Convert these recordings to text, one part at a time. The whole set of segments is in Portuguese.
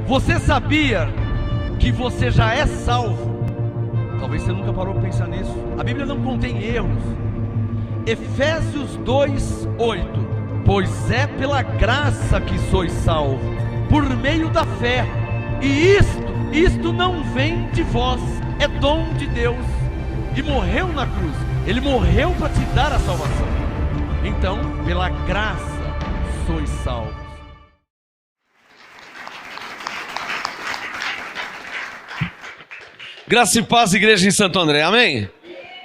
Você sabia que você já é salvo? Talvez você nunca parou para pensar nisso. A Bíblia não contém erros. Efésios 2:8. Pois é pela graça que sois salvos, por meio da fé. E isto não vem de vós, é dom de Deus. E morreu na cruz. Ele morreu para te dar a salvação. Então, pela graça sois salvos. Graça e paz, igreja em Santo André, amém?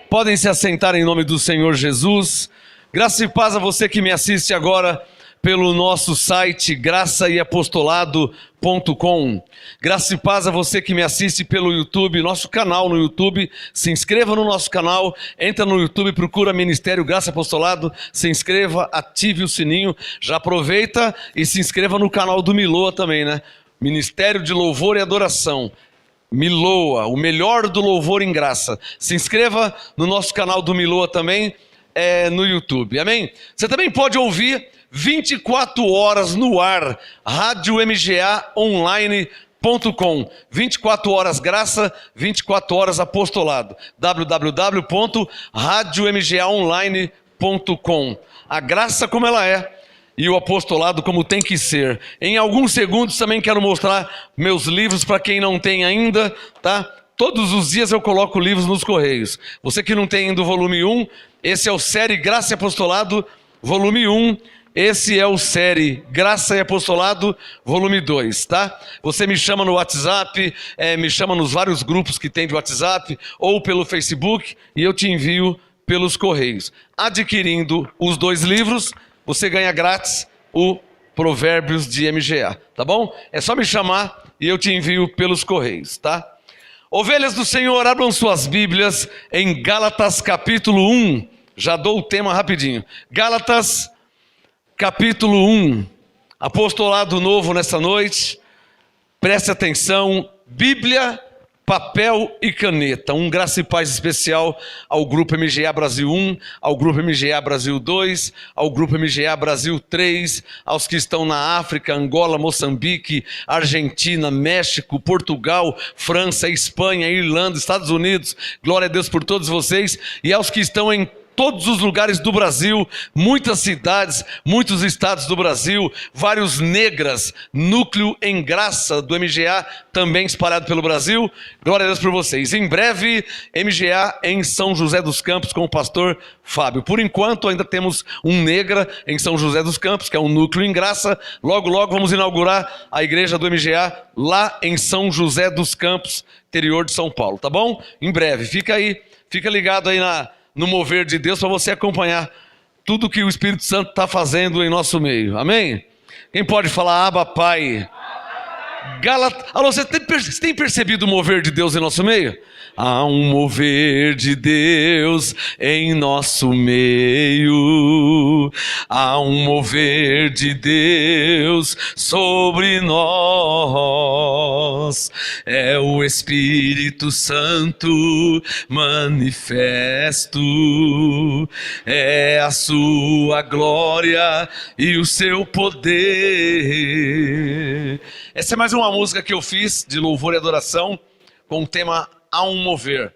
Podem se assentar em nome do Senhor Jesus. Graça e paz a você que me assiste agora pelo nosso site graçaeapostolado.com. Graça e paz a você que me assiste pelo YouTube, nosso canal no YouTube. Se inscreva no nosso canal, entra no YouTube, procura Ministério Graça e Apostolado, se inscreva, ative o sininho, já aproveita e se inscreva no canal do Miloa também, né? Ministério de Louvor e Adoração. Miloa, o melhor do louvor em graça. Se inscreva no nosso canal do Miloa também, no YouTube, amém? Você também pode ouvir 24 horas no ar, radiomgaonline.com. 24 horas graça, 24 horas apostolado. www.radiomgaonline.com. A graça como ela é e o apostolado como tem que ser. Em alguns segundos também quero mostrar meus livros para quem não tem ainda, tá? Todos os dias eu coloco livros nos correios. Você que não tem ainda o volume 1, esse é o série Graça e Apostolado, volume 1. Esse é o série Graça e Apostolado, volume 2, tá? Você me chama no WhatsApp, me chama nos vários grupos que tem de WhatsApp, ou pelo Facebook, e eu te envio pelos correios. Adquirindo os 2 livros, você ganha grátis o Provérbios de MGA, tá bom? É só me chamar e eu te envio pelos correios, tá? Ovelhas do Senhor, abram suas Bíblias em Gálatas capítulo 1. Já dou o tema rapidinho. Gálatas capítulo 1. Apostolado novo nessa noite. Preste atenção. Bíblia, papel e caneta. Um graça e paz especial ao Grupo MGA Brasil 1, ao Grupo MGA Brasil 2, ao Grupo MGA Brasil 3, aos que estão na África, Angola, Moçambique, Argentina, México, Portugal, França, Espanha, Irlanda, Estados Unidos. Glória a Deus por todos vocês. E aos que estão em todos os lugares do Brasil, muitas cidades, muitos estados do Brasil, vários negras, núcleo em graça do MGA, também espalhado pelo Brasil. Glória a Deus por vocês. Em breve, MGA em São José dos Campos com o pastor Fábio. Por enquanto, ainda temos um negra em São José dos Campos, que é um núcleo em graça. Logo, logo vamos inaugurar a igreja do MGA lá em São José dos Campos, interior de São Paulo, tá bom? Em breve, fica aí, fica ligado aí no mover de Deus para você acompanhar tudo que o Espírito Santo está fazendo em nosso meio, amém? Quem pode falar Abba Pai? Alô, você tem percebido o mover de Deus em nosso meio? Há um mover de Deus em nosso meio, há um mover de Deus sobre nós, é o Espírito Santo manifesto, é a sua glória e o seu poder. Essa é mais uma música que eu fiz de louvor e adoração com o tema Há um mover.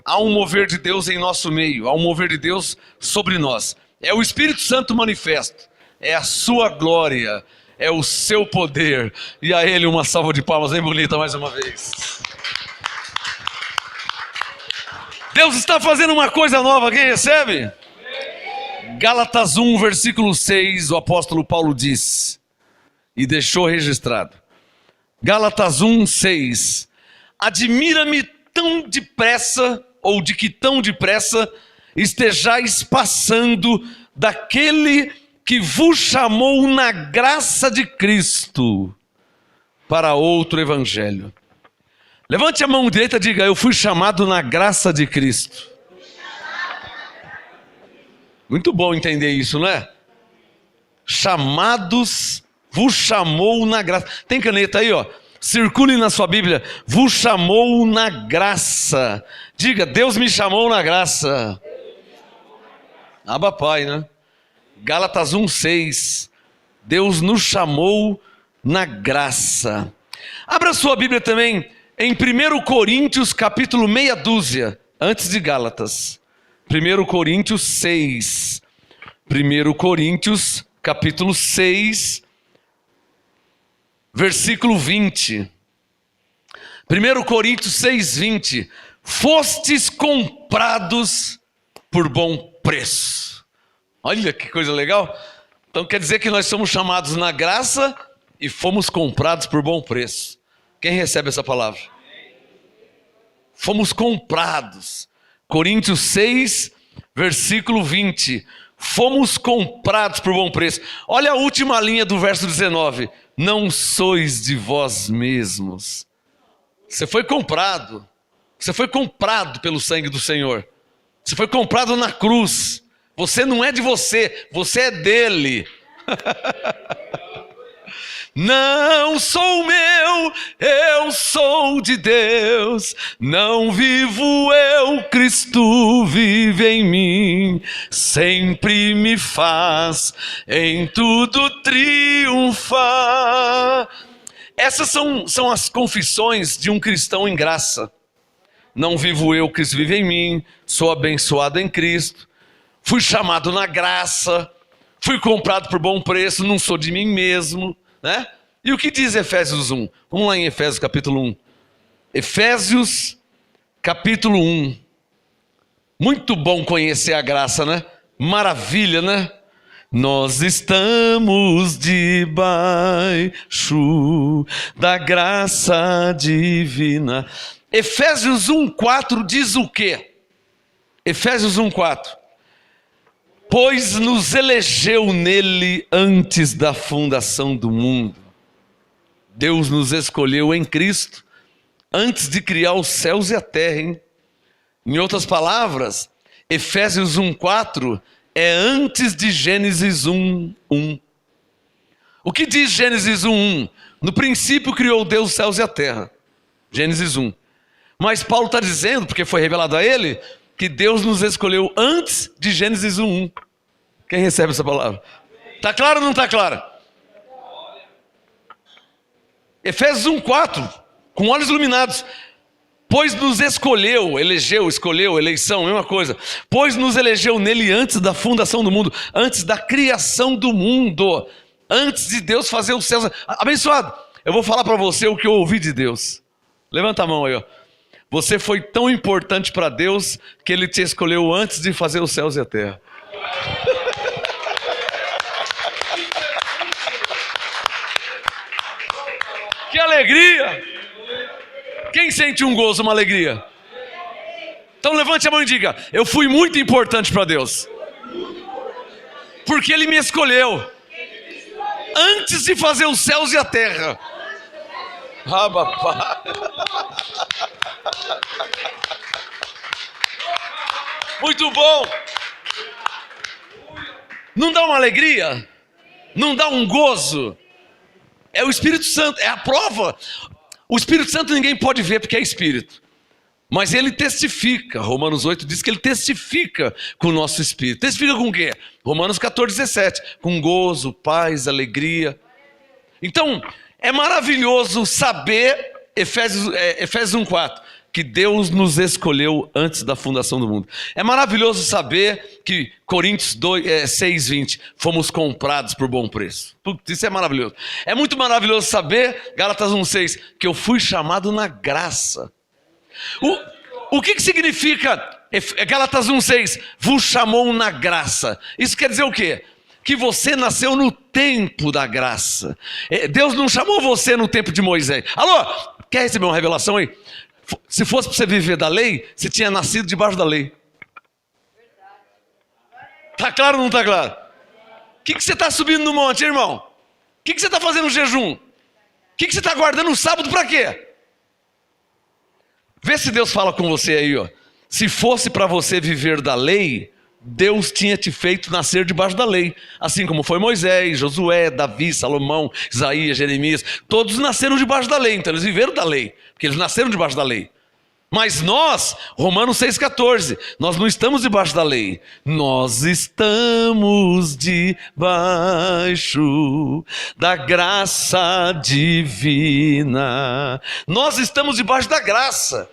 Há um mover de Deus em nosso meio, há um mover de Deus sobre nós. É o Espírito Santo manifesto, é a sua glória, é o seu poder. E a Ele uma salva de palmas bem bonita mais uma vez. Deus está fazendo uma coisa nova, quem recebe? Gálatas 1, versículo 6, o apóstolo Paulo diz, e deixou registrado. Gálatas 1, 6. Admira-me tão depressa, ou de que tão depressa, estejais passando daquele que vos chamou na graça de Cristo para outro evangelho. Levante a mão direita e diga, eu fui chamado na graça de Cristo. Muito bom entender isso, não é? Chamados, vos chamou na graça. Tem caneta aí, ó. Circule na sua Bíblia, vos chamou na graça. Diga, Deus me chamou na graça. Abba Pai, né? Gálatas 1:6. Deus nos chamou na graça. Abra sua Bíblia também em 1 Coríntios, capítulo meia dúzia, antes de Gálatas. 1 Coríntios 6. 1 Coríntios, capítulo 6, versículo 20. 1 Coríntios 6, 20. Fostes comprados por bom preço. Olha que coisa legal. Então quer dizer que nós somos chamados na graça e fomos comprados por bom preço. Quem recebe essa palavra? Fomos comprados. Coríntios 6, versículo 20. Fomos comprados por bom preço. Olha a última linha do verso 19. Não sois de vós mesmos. Você foi comprado. Você foi comprado pelo sangue do Senhor. Você foi comprado na cruz. Você não é de você, você é dele. Não sou meu, eu sou de Deus. Não vivo eu, Cristo vive em mim. Sempre me faz em tudo triunfar. Essas são as confissões de um cristão em graça. Não vivo eu, Cristo vive em mim. Sou abençoado em Cristo. Fui chamado na graça. Fui comprado por bom preço. Não sou de mim mesmo, né? E o que diz Efésios 1? Vamos lá em Efésios capítulo 1. Efésios capítulo 1. Muito bom conhecer a graça, né? Maravilha, né? Nós estamos debaixo da graça divina. Efésios 1,4 diz o quê? Efésios 1,4. Pois nos elegeu nele antes da fundação do mundo. Deus nos escolheu em Cristo antes de criar os céus e a terra, hein? Em outras palavras, Efésios 1,4 é antes de Gênesis 1:1. O que diz Gênesis 1:1? No princípio criou Deus os céus e a terra. Gênesis 1. Mas Paulo está dizendo, porque foi revelado a ele, que Deus nos escolheu antes de Gênesis 1:1. Quem recebe essa palavra? Está claro ou não está claro? Efésios 1:4, com olhos iluminados. Pois nos escolheu, elegeu, escolheu, eleição, mesma coisa. Pois nos elegeu nele antes da fundação do mundo, antes da criação do mundo, antes de Deus fazer os céus. Abençoado, eu vou falar para você o que eu ouvi de Deus. Levanta a mão aí, ó. Você foi tão importante para Deus que Ele te escolheu antes de fazer os céus e a terra. Que alegria! Quem sente um gozo, uma alegria? Então levante a mão e diga: eu fui muito importante para Deus, porque Ele me escolheu antes de fazer os céus e a terra. Muito bom! Não dá uma alegria? Não dá um gozo? É o Espírito Santo, é a prova. O Espírito Santo ninguém pode ver porque é Espírito. Mas ele testifica. Romanos 8 diz que ele testifica com o nosso Espírito. Testifica com o quê? Romanos 14:17. Com gozo, paz, alegria. Então, é maravilhoso saber, Efésios 1:4, que Deus nos escolheu antes da fundação do mundo. É maravilhoso saber que Coríntios 6:20, fomos comprados por bom preço. Putz, isso é maravilhoso. É muito maravilhoso saber, Gálatas 1:6, que eu fui chamado na graça. O que significa Gálatas 1:6? Vos chamou na graça. Isso quer dizer o quê? Que você nasceu no tempo da graça. Deus não chamou você no tempo de Moisés. Alô, quer receber uma revelação aí? Se fosse para você viver da lei, você tinha nascido debaixo da lei. Está claro ou não está claro? O que você está subindo no monte, irmão? O que você está fazendo no jejum? O que você está guardando no sábado para quê? Vê se Deus fala com você aí, ó. Se fosse para você viver da lei, Deus tinha te feito nascer debaixo da lei. Assim como foi Moisés, Josué, Davi, Salomão, Isaías, Jeremias. Todos nasceram debaixo da lei, então eles viveram da lei, porque eles nasceram debaixo da lei. Mas nós, Romanos 6,14, nós não estamos debaixo da lei. Nós estamos debaixo da graça divina. Nós estamos debaixo da graça.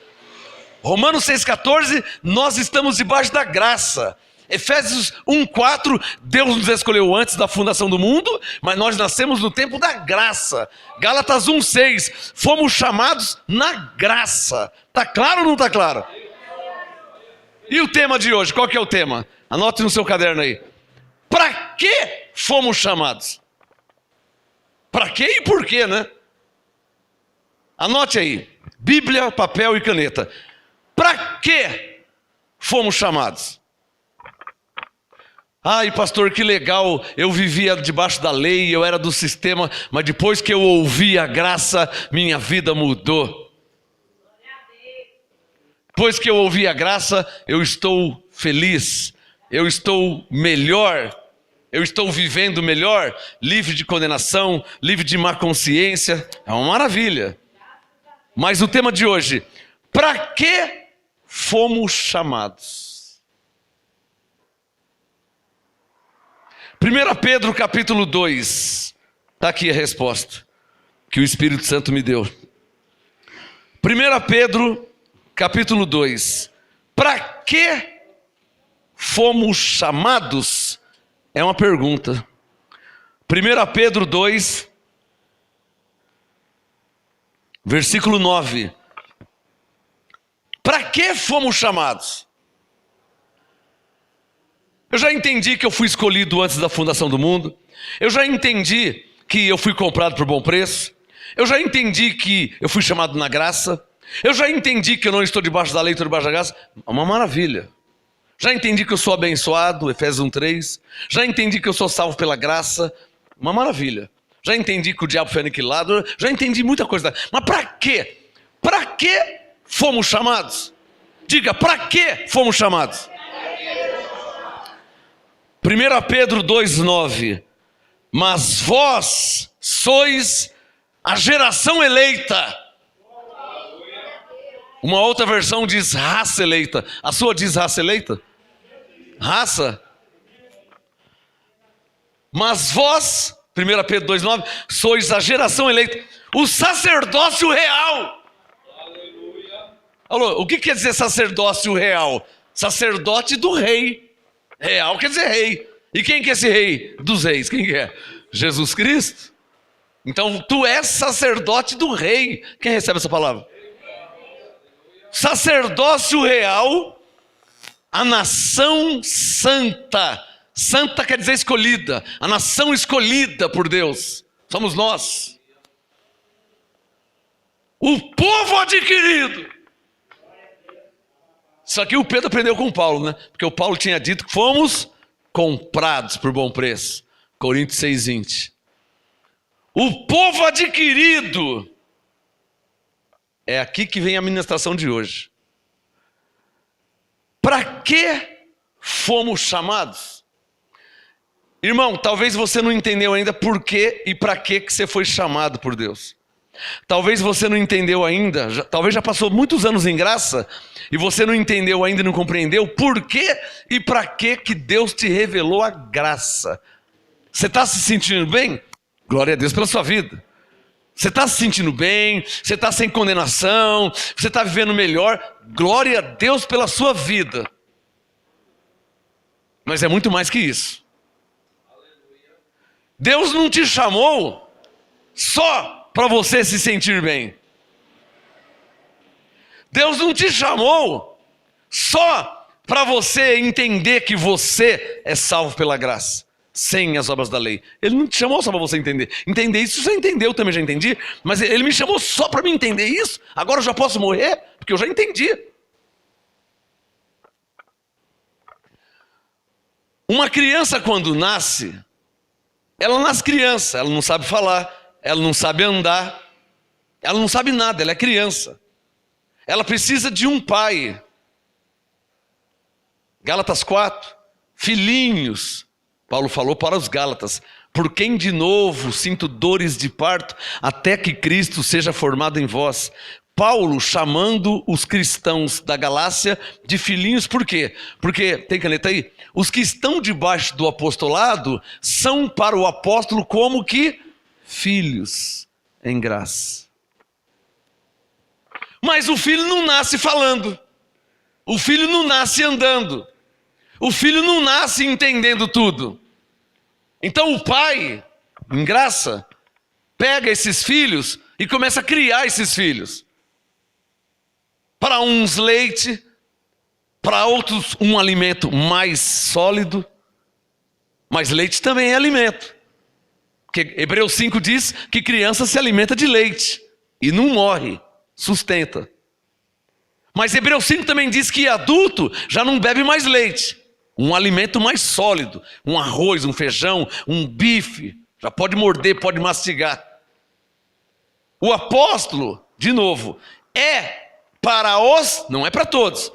Romanos 6,14, nós estamos debaixo da graça. Efésios 1,4, Deus nos escolheu antes da fundação do mundo, mas nós nascemos no tempo da graça. Gálatas 1,6, fomos chamados na graça. Está claro ou não está claro? E o tema de hoje, qual que é o tema? Anote no seu caderno aí. Para que fomos chamados? Para que e por quê, né? Anote aí, Bíblia, papel e caneta. Para que fomos chamados? Ai, pastor, que legal, eu vivia debaixo da lei, eu era do sistema, mas depois que eu ouvi a graça, minha vida mudou. Depois que eu ouvi a graça, eu estou feliz, eu estou melhor, eu estou vivendo melhor, livre de condenação, livre de má consciência, é uma maravilha. Mas o tema de hoje, para que fomos chamados? 1 Pedro capítulo 2, está aqui a resposta que o Espírito Santo me deu. 1 Pedro capítulo 2, para que fomos chamados? É uma pergunta. 1 Pedro 2, versículo 9. Para que fomos chamados? Eu já entendi que eu fui escolhido antes da fundação do mundo. Eu já entendi que eu fui comprado por bom preço. Eu já entendi que eu fui chamado na graça. Eu já entendi que eu não estou debaixo da lei, estou debaixo da graça. É uma maravilha. Já entendi que eu sou abençoado, Efésios 1,3. Já entendi que eu sou salvo pela graça. Uma maravilha. Já entendi que o diabo foi aniquilado. Já entendi muita coisa. Mas para quê? Para que fomos chamados? Diga, para que fomos chamados? 1 Pedro 2,9. Mas vós sois a geração eleita. Uma outra versão diz raça eleita. A sua diz raça eleita? Raça? Mas vós, 1 Pedro 2,9, sois a geração eleita, o sacerdócio real. Alô, o que quer dizer sacerdócio real? Sacerdote do rei. Real quer dizer rei. E quem que é esse rei dos reis? Quem que é? Jesus Cristo. Então tu és sacerdote do rei. Quem recebe essa palavra? Sacerdócio real, a nação santa. Santa quer dizer escolhida. A nação escolhida por Deus. Somos nós. O povo adquirido. Isso aqui o Pedro aprendeu com o Paulo, né? Porque o Paulo tinha dito que fomos comprados por bom preço. Coríntios 6,20. O povo adquirido. É aqui que vem a ministração de hoje. Para que fomos chamados? Irmão, talvez você não entendeu ainda por que e para que você foi chamado por Deus. Talvez você não entendeu ainda, talvez já passou muitos anos em graça, e você não entendeu ainda e não compreendeu por que e para que Deus te revelou a graça. Você está se sentindo bem? Glória a Deus pela sua vida. Você está se sentindo bem, você está sem condenação, você está vivendo melhor, glória a Deus pela sua vida. Mas é muito mais que isso. Deus não te chamou só para você se sentir bem. Deus não te chamou só para você entender que você é salvo pela graça, sem as obras da lei. Ele não te chamou só para você entender. Entender isso, você entendeu, eu também já entendi. Mas ele me chamou só para me entender isso. Agora eu já posso morrer, porque eu já entendi. Uma criança quando nasce, ela nasce criança, ela não sabe falar, ela não sabe andar, ela não sabe nada, ela é criança. Ela precisa de um pai. Gálatas 4, filhinhos, Paulo falou para os Gálatas, por quem de novo sinto dores de parto, até que Cristo seja formado em vós. Paulo chamando os cristãos da Galácia de filhinhos, por quê? Porque, tem caneta aí? Os que estão debaixo do apostolado são para o apóstolo como que filhos em graça. Mas o filho não nasce falando, o filho não nasce andando, o filho não nasce entendendo tudo. Então o pai, em graça, pega esses filhos e começa a criar esses filhos. Para uns leite, para outros um alimento mais sólido, mas leite também é alimento. Porque Hebreus 5 diz que criança se alimenta de leite e não morre, sustenta. Mas Hebreus 5 também diz que adulto já não bebe mais leite, um alimento mais sólido, um arroz, um feijão, um bife, já pode morder, pode mastigar. O apóstolo, de novo, é para os, não é para todos.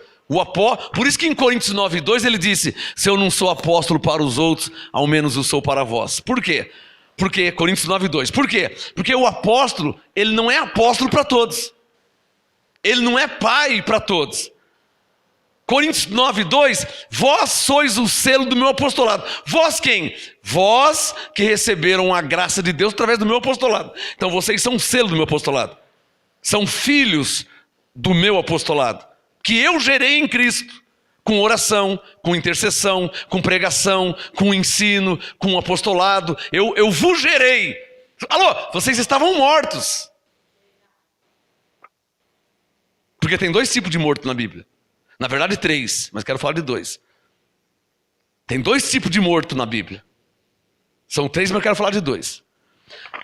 Por isso que em Coríntios 9:2 ele disse: se eu não sou apóstolo para os outros, ao menos eu sou para vós. Por quê? Porque Coríntios 9:2. Por quê? Porque o apóstolo, ele não é apóstolo para todos. Ele não é pai para todos. Coríntios 9:2, vós sois o selo do meu apostolado. Vós quem? Vós que receberam a graça de Deus através do meu apostolado. Então vocês são o selo do meu apostolado. São filhos do meu apostolado, que eu gerei em Cristo, com oração, com intercessão, com pregação, com ensino, com apostolado. Eu vos gerei. Alô, vocês estavam mortos. Porque tem 2 tipos de morto na Bíblia. Na verdade 3, mas quero falar de 2. Tem 2 tipos de morto na Bíblia. São 3, mas eu quero falar de 2.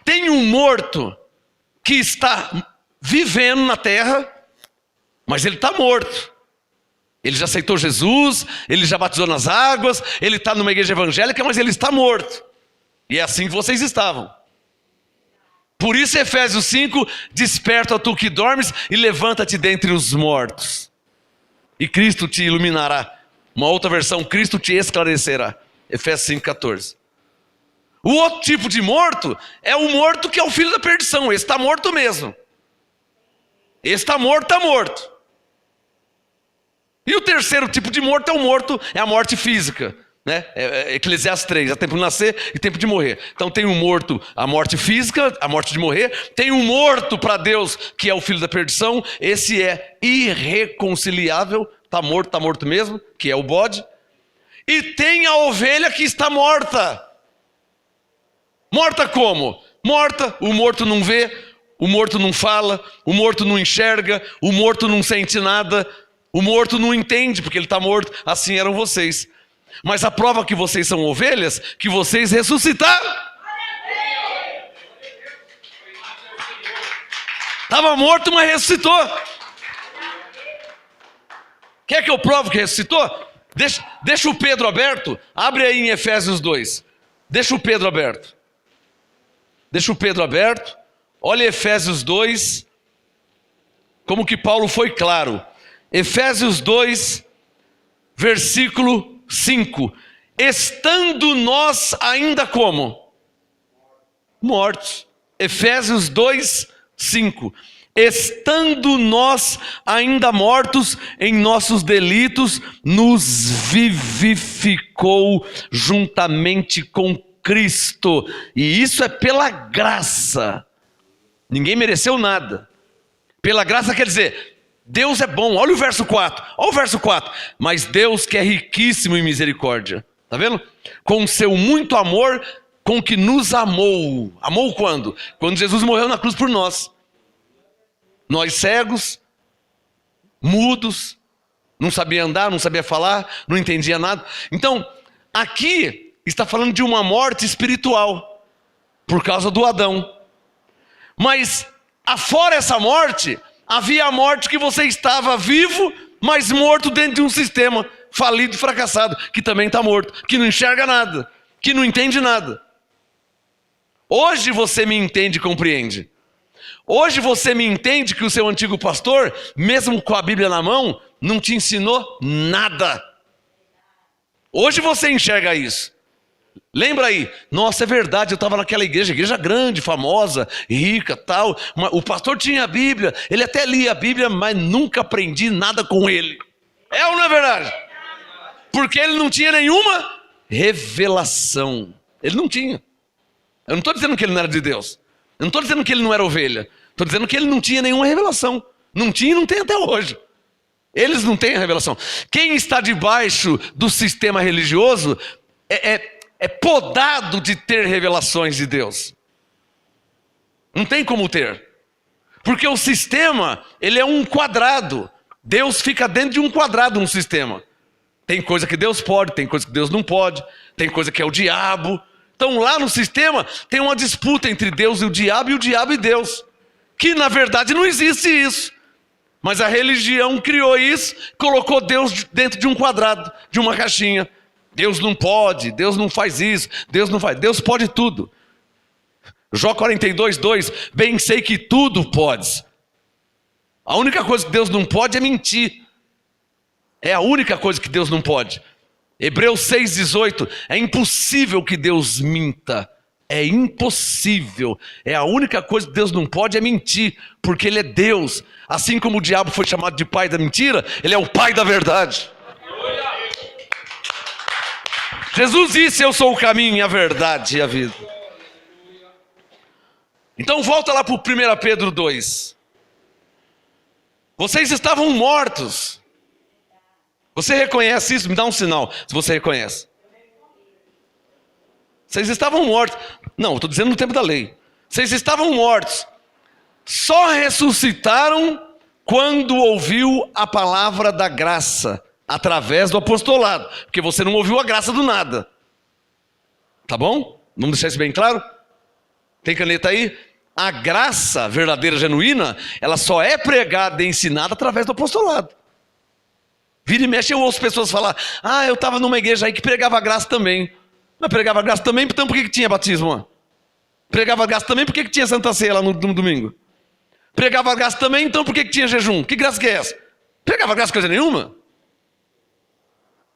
Tem um morto que está vivendo na terra, mas ele está morto. Ele já aceitou Jesus, ele já batizou nas águas, ele está numa igreja evangélica, mas ele está morto. E é assim que vocês estavam. Por isso Efésios 5, desperta tu que dormes e levanta-te dentre os mortos. E Cristo te iluminará. Uma outra versão, Cristo te esclarecerá. Efésios 5:14. O outro tipo de morto é o morto que é o filho da perdição. Esse está morto mesmo. Esse está morto, está morto. E o terceiro tipo de morto é a morte física, né? Eclesiastes 3, há tempo de nascer e tempo de morrer. Então tem um morto, a morte física, a morte de morrer. Tem um morto para Deus, que é o filho da perdição. Esse é irreconciliável, está morto mesmo, que é o bode. E tem a ovelha que está morta. Morta como? Morta, o morto não vê, o morto não fala, o morto não enxerga, o morto não sente nada. O morto não entende porque ele está morto. Assim eram vocês. Mas a prova que vocês são ovelhas, que vocês ressuscitaram. Estava morto, mas ressuscitou. Quer que eu prove que ressuscitou? Deixa o Pedro aberto. Abre aí em Efésios 2. Deixa o Pedro aberto. Deixa o Pedro aberto. Olha Efésios 2. Como que Paulo foi claro. Efésios 2, versículo 5. Estando nós ainda como? Mortos. Efésios 2, 5. Estando nós ainda mortos em nossos delitos, nos vivificou juntamente com Cristo. E isso é pela graça. Ninguém mereceu nada. Pela graça quer dizer... Deus é bom, olha o verso 4, olha o verso 4. Mas Deus que é riquíssimo em misericórdia, tá vendo? Com seu muito amor, com que nos amou. Amou quando? Quando Jesus morreu na cruz por nós. Nós cegos, mudos, não sabia andar, não sabia falar, não entendia nada. Então, aqui está falando de uma morte espiritual, por causa do Adão. Mas, afora essa morte... havia a morte que você estava vivo, mas morto dentro de um sistema falido e fracassado, que também está morto, que não enxerga nada, que não entende nada. Hoje você me entende e compreende. Hoje você me entende que o seu antigo pastor, mesmo com a Bíblia na mão, não te ensinou nada. Hoje você enxerga isso. Lembra aí? Nossa, é verdade, eu estava naquela igreja grande, famosa, rica, tal. O pastor tinha a Bíblia, ele até lia a Bíblia, mas nunca aprendi nada com ele. É ou não é verdade? Porque ele não tinha nenhuma revelação. Ele não tinha. Eu não estou dizendo que ele não era de Deus. Eu não estou dizendo que ele não era ovelha. Estou dizendo que ele não tinha nenhuma revelação. Não tinha e não tem até hoje. Eles não têm a revelação. Quem está debaixo do sistema religioso é podado de ter revelações de Deus. Não tem como ter. Porque o sistema, ele é um quadrado. Deus fica dentro de um quadrado, um sistema. Tem coisa que Deus pode, tem coisa que Deus não pode. Tem coisa que é o diabo. Então lá no sistema tem uma disputa entre Deus e o diabo e Deus. Que na verdade não existe isso. Mas a religião criou isso, colocou Deus dentro de um quadrado, de uma caixinha. Deus não pode, Deus não faz isso, Deus não faz, Deus pode tudo. Jó 42:2, bem sei que tudo podes. A única coisa que Deus não pode é mentir. É a única coisa que Deus não pode. Hebreus 6:18, é impossível que Deus minta. É impossível. É a única coisa que Deus não pode é mentir, porque Ele é Deus. Assim como o diabo foi chamado de pai da mentira, Ele é o pai da verdade. Jesus disse, eu sou o caminho, a verdade e a vida. Então volta lá para o 1 Pedro 2. Vocês estavam mortos. Você reconhece isso? Me dá um sinal, se você reconhece. Vocês estavam mortos. Não, estou dizendo no tempo da lei. Vocês estavam mortos. Só ressuscitaram quando ouviu a palavra da graça, através do apostolado. Porque você não ouviu a graça do nada. Tá bom? Vamos deixar isso bem claro? Tem caneta aí? A graça verdadeira, genuína, ela só é pregada e ensinada através do apostolado. Vira e mexe, eu ouço pessoas falar, eu estava numa igreja aí que pregava a graça também. Mas pregava a graça também, então por que tinha batismo? Pregava a graça também, por que tinha Santa Ceia lá no domingo? Pregava a graça também, então por que tinha jejum? Que graça que é essa? Pregava a graça coisa nenhuma?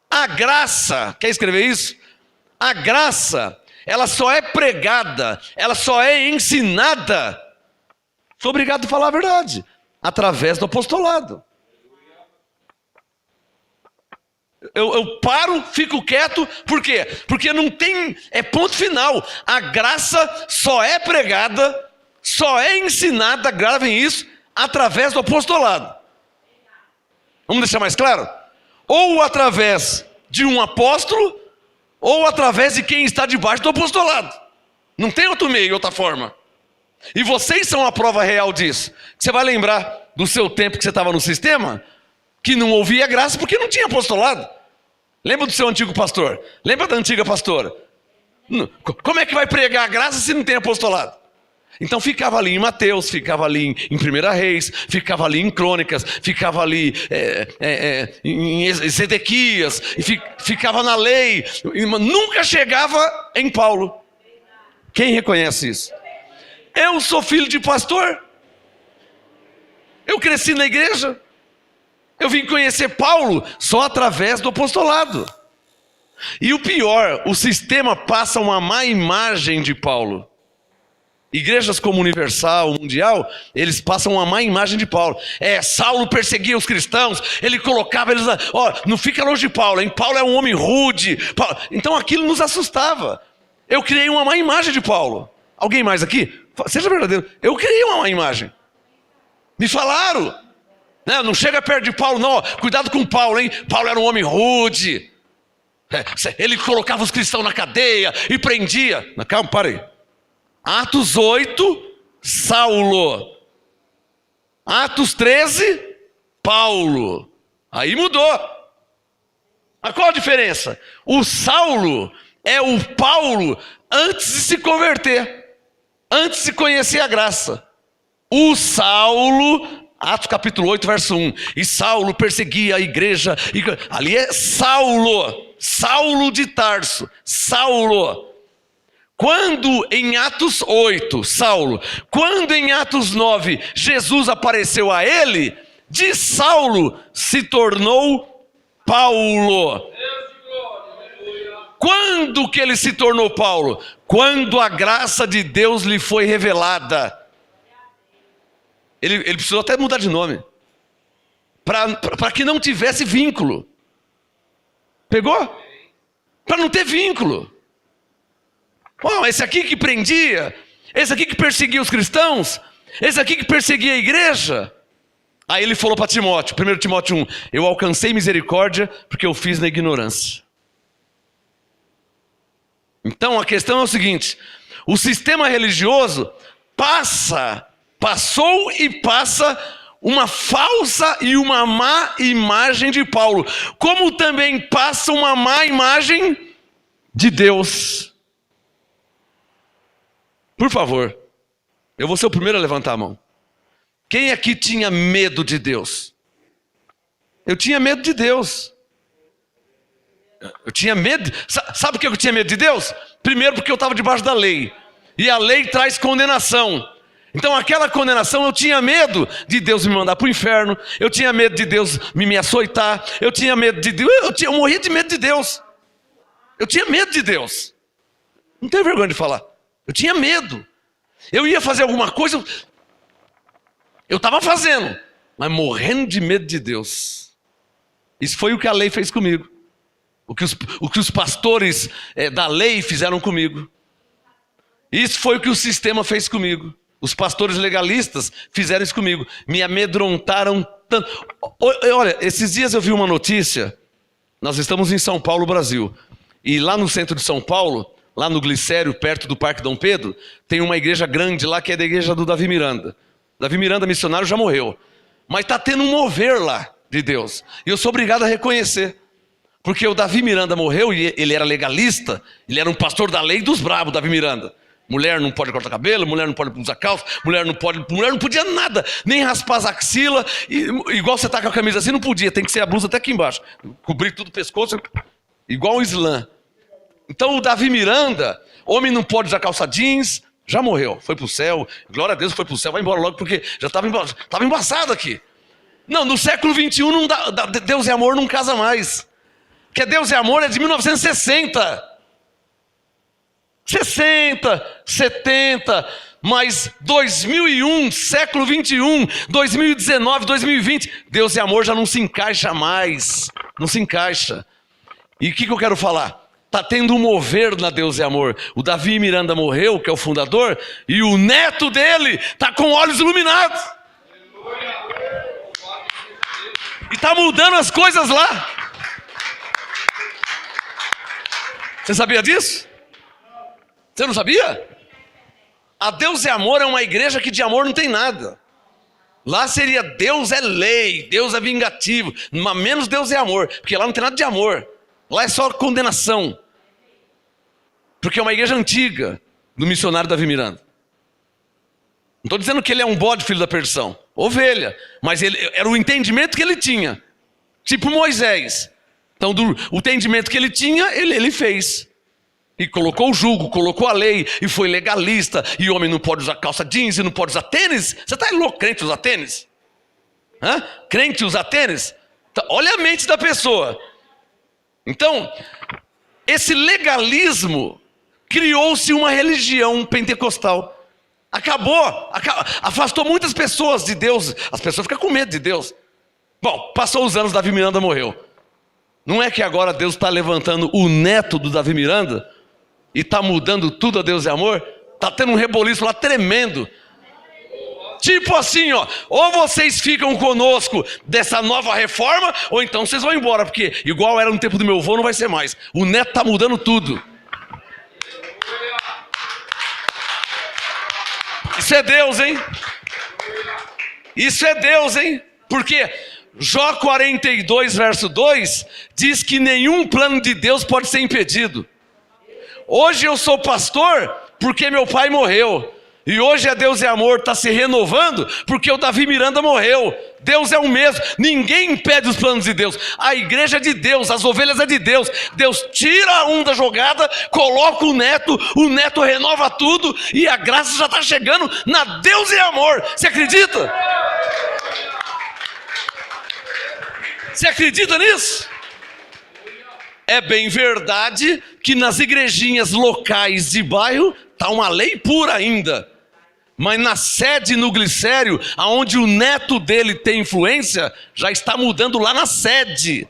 A graça, quer escrever isso? A graça, ela só é pregada, ela só é ensinada, sou obrigado a falar a verdade, através do apostolado. Eu paro, fico quieto, por quê? Porque não tem, é ponto final. A graça só é pregada, só é ensinada, gravem isso, através do apostolado. Vamos deixar mais claro? Ou através de um apóstolo, ou através de quem está debaixo do apostolado. Não tem outro meio, outra forma. E vocês são a prova real disso. Você vai lembrar do seu tempo que você estava no sistema, que não ouvia a graça porque não tinha apostolado. Lembra do seu antigo pastor? Lembra da antiga pastora? Como é que vai pregar a graça se não tem apostolado? Então ficava ali em Mateus, ficava ali em 1 Reis, ficava ali em Crônicas, ficava ali em Ezequias, ficava na lei, nunca chegava em Paulo. Quem reconhece isso? Eu sou filho de pastor. Eu cresci na igreja. Eu vim conhecer Paulo só através do apostolado. E o pior, o sistema passa uma má imagem de Paulo. Igrejas como Universal, Mundial, eles passam uma má imagem de Paulo. Saulo perseguia os cristãos, ele colocava eles... não fica longe de Paulo, hein? Paulo é um homem rude. Então aquilo nos assustava. Eu criei uma má imagem de Paulo. Alguém mais aqui? Seja verdadeiro. Eu criei uma má imagem. Me falaram... Não chega perto de Paulo, não. Cuidado com Paulo, hein? Paulo era um homem rude. Ele colocava os cristãos na cadeia e prendia. Calma, para aí. Atos 8, Saulo. Atos 13, Paulo. Aí mudou. Mas qual a diferença? O Saulo é o Paulo antes de se converter. Antes de conhecer a graça. O Saulo... Atos capítulo 8, verso 1. E Saulo perseguia a igreja. Ali é Saulo. Saulo de Tarso. Saulo. Quando em Atos 8, Saulo. Quando em Atos 9, Jesus apareceu a ele, de Saulo se tornou Paulo. Quando que ele se tornou Paulo? Quando a graça de Deus lhe foi revelada. Ele precisou até mudar de nome. Para que não tivesse vínculo. Pegou? Para não ter vínculo. Esse aqui que prendia, esse aqui que perseguia os cristãos, esse aqui que perseguia a igreja. Aí ele falou para Timóteo, 1 Timóteo 1, eu alcancei misericórdia porque eu fiz na ignorância. Então a questão é o seguinte, o sistema religioso passou e passa uma falsa e uma má imagem de Paulo, como também passa uma má imagem de Deus. Por favor, eu vou ser o primeiro a levantar a mão. Quem aqui tinha medo de Deus? Eu tinha medo de Deus. Eu tinha medo. Sabe por que eu tinha medo de Deus? Primeiro porque eu estava debaixo da lei. E a lei traz condenação. Então aquela condenação, eu tinha medo de Deus me mandar para o inferno. Eu tinha medo de Deus me açoitar. Eu tinha medo de Deus. Eu morria de medo de Deus. Eu tinha medo de Deus. Não tenho vergonha de falar. Eu tinha medo. Eu ia fazer alguma coisa, eu estava fazendo, mas morrendo de medo de Deus. Isso foi o que a lei fez comigo. O que os pastores da lei fizeram comigo. Isso foi o que o sistema fez comigo. Os pastores legalistas fizeram isso comigo. Me amedrontaram tanto. Olha, esses dias eu vi uma notícia. Nós estamos em São Paulo, Brasil. E lá no centro de São Paulo, lá no Glicério, perto do Parque Dom Pedro, tem uma igreja grande lá que é da igreja do Davi Miranda. Davi Miranda, missionário, já morreu. Mas está tendo um mover lá de Deus. E eu sou obrigado a reconhecer. Porque o Davi Miranda morreu e ele era legalista. Ele era um pastor da lei dos bravos, Davi Miranda. Mulher não pode cortar cabelo, mulher não pode usar calça, mulher não podia nada, nem raspar as axilas. Igual você tá com a camisa assim, não podia, tem que ser a blusa até aqui embaixo. Cobrir tudo o pescoço, igual o Islã. Então o Davi Miranda, homem não pode usar calça jeans, já morreu, foi pro céu, glória a Deus, foi pro céu, vai embora logo porque já estava embaçado aqui. Não, no século XXI não Deus e amor não casa mais. Porque Deus e amor é de 1960. 60, 70, mas 2001, século 21, 2019, 2020, Deus e amor já não se encaixa mais, não se encaixa. E o que eu quero falar? Está tendo um mover na Deus e amor. O Davi Miranda morreu, que é o fundador, e o neto dele está com olhos iluminados. E está mudando as coisas lá. Você sabia disso? Você não sabia? A Deus é Amor é uma igreja que de amor não tem nada. Lá seria Deus é lei, Deus é vingativo, mas menos Deus é amor, porque lá não tem nada de amor. Lá é só condenação. Porque é uma igreja antiga do missionário Davi Miranda. Não estou dizendo que ele é um bode filho da perdição, ovelha, mas ele era o entendimento que ele tinha. Tipo Moisés. Então o entendimento que ele tinha, ele fez. E colocou o jugo, colocou a lei, e foi legalista, e homem não pode usar calça jeans, e não pode usar tênis. Você está louco, crente usar tênis? Hã? Crente usar tênis? Então, olha a mente da pessoa. Então, esse legalismo criou-se uma religião pentecostal. Afastou muitas pessoas de Deus. As pessoas ficam com medo de Deus. Bom, passou os anos, Davi Miranda morreu. Não é que agora Deus está levantando o neto do Davi Miranda e está mudando tudo a Deus e amor? Está tendo um reboliço lá tremendo. Tipo assim, ó, ou vocês ficam conosco dessa nova reforma, ou então vocês vão embora, porque igual era no tempo do meu avô, não vai ser mais. O neto está mudando tudo. Isso é Deus, hein? Isso é Deus, hein? Porque Jó 42, verso 2, diz que nenhum plano de Deus pode ser impedido. Hoje eu sou pastor porque meu pai morreu. E hoje Deus é amor, está se renovando porque o Davi Miranda morreu. Deus é o mesmo, ninguém impede os planos de Deus. A igreja é de Deus, as ovelhas é de Deus. Deus tira um da jogada, coloca o neto renova tudo e a graça já está chegando na Deus é amor. Você acredita? Você acredita nisso? É bem verdade que nas igrejinhas locais de bairro está uma lei pura ainda. Mas na sede no Glicério, aonde o neto dele tem influência, já está mudando lá na sede.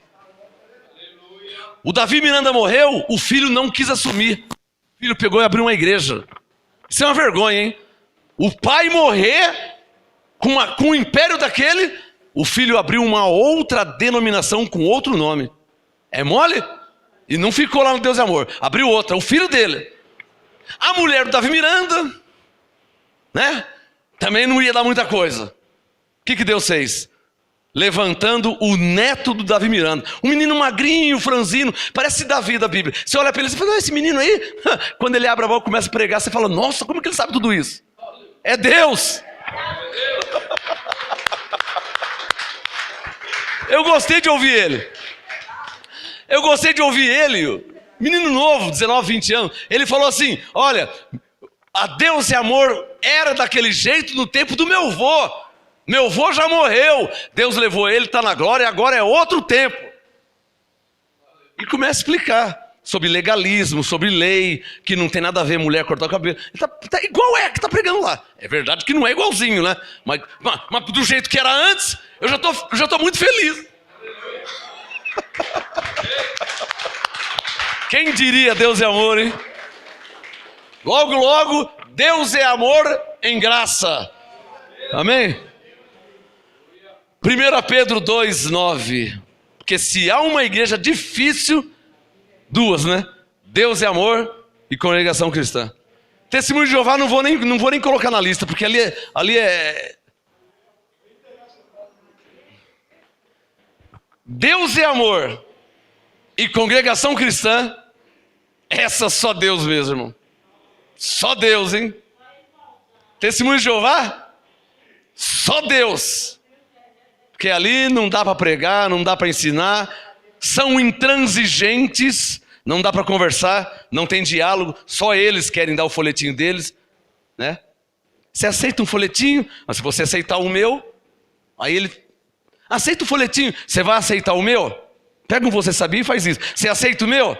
O Davi Miranda morreu, o filho não quis assumir. O filho pegou e abriu uma igreja. Isso é uma vergonha, hein? O pai morrer com o império daquele, o filho abriu uma outra denominação com outro nome. É mole? E não ficou lá no Deus é Amor. Abriu outra, o filho dele. A mulher do Davi Miranda, né? Também não ia dar muita coisa. O que Deus fez? Levantando o neto do Davi Miranda. Um menino magrinho, franzino, parece Davi da Bíblia. Você olha para ele e fala, esse menino aí, quando ele abre a boca e começa a pregar, você fala, nossa, como que ele sabe tudo isso? É Deus. Eu gostei de ouvir ele. Menino novo, 19, 20 anos. Ele falou assim, olha, a Deus e Amor era daquele jeito no tempo do meu avô. Meu avô já morreu. Deus levou ele, está na glória, agora é outro tempo. E começa a explicar sobre legalismo, sobre lei, que não tem nada a ver mulher cortar o cabelo. Ele tá igual que está pregando lá. É verdade que não é igualzinho, né? Mas do jeito que era antes, eu já estou muito feliz. Quem diria Deus é amor, hein? Logo, logo, Deus é amor em graça. Amém? 1 Pedro 2,9. Porque se há uma igreja difícil, duas, né? Deus é amor e congregação cristã. Testemunho de Jeová não vou nem colocar na lista, porque ali é... Deus é amor e congregação cristã, essa só Deus mesmo, irmão. Só Deus, hein? Testemunho de Jeová? Só Deus. Porque ali não dá para pregar, não dá para ensinar, são intransigentes, não dá para conversar, não tem diálogo, só eles querem dar o folhetinho deles, né? Você aceita um folhetinho? Mas se você aceitar o meu, aí ele... Aceita o folhetinho, você vai aceitar o meu? Pega um Você Sabia e faz isso. Você aceita o meu?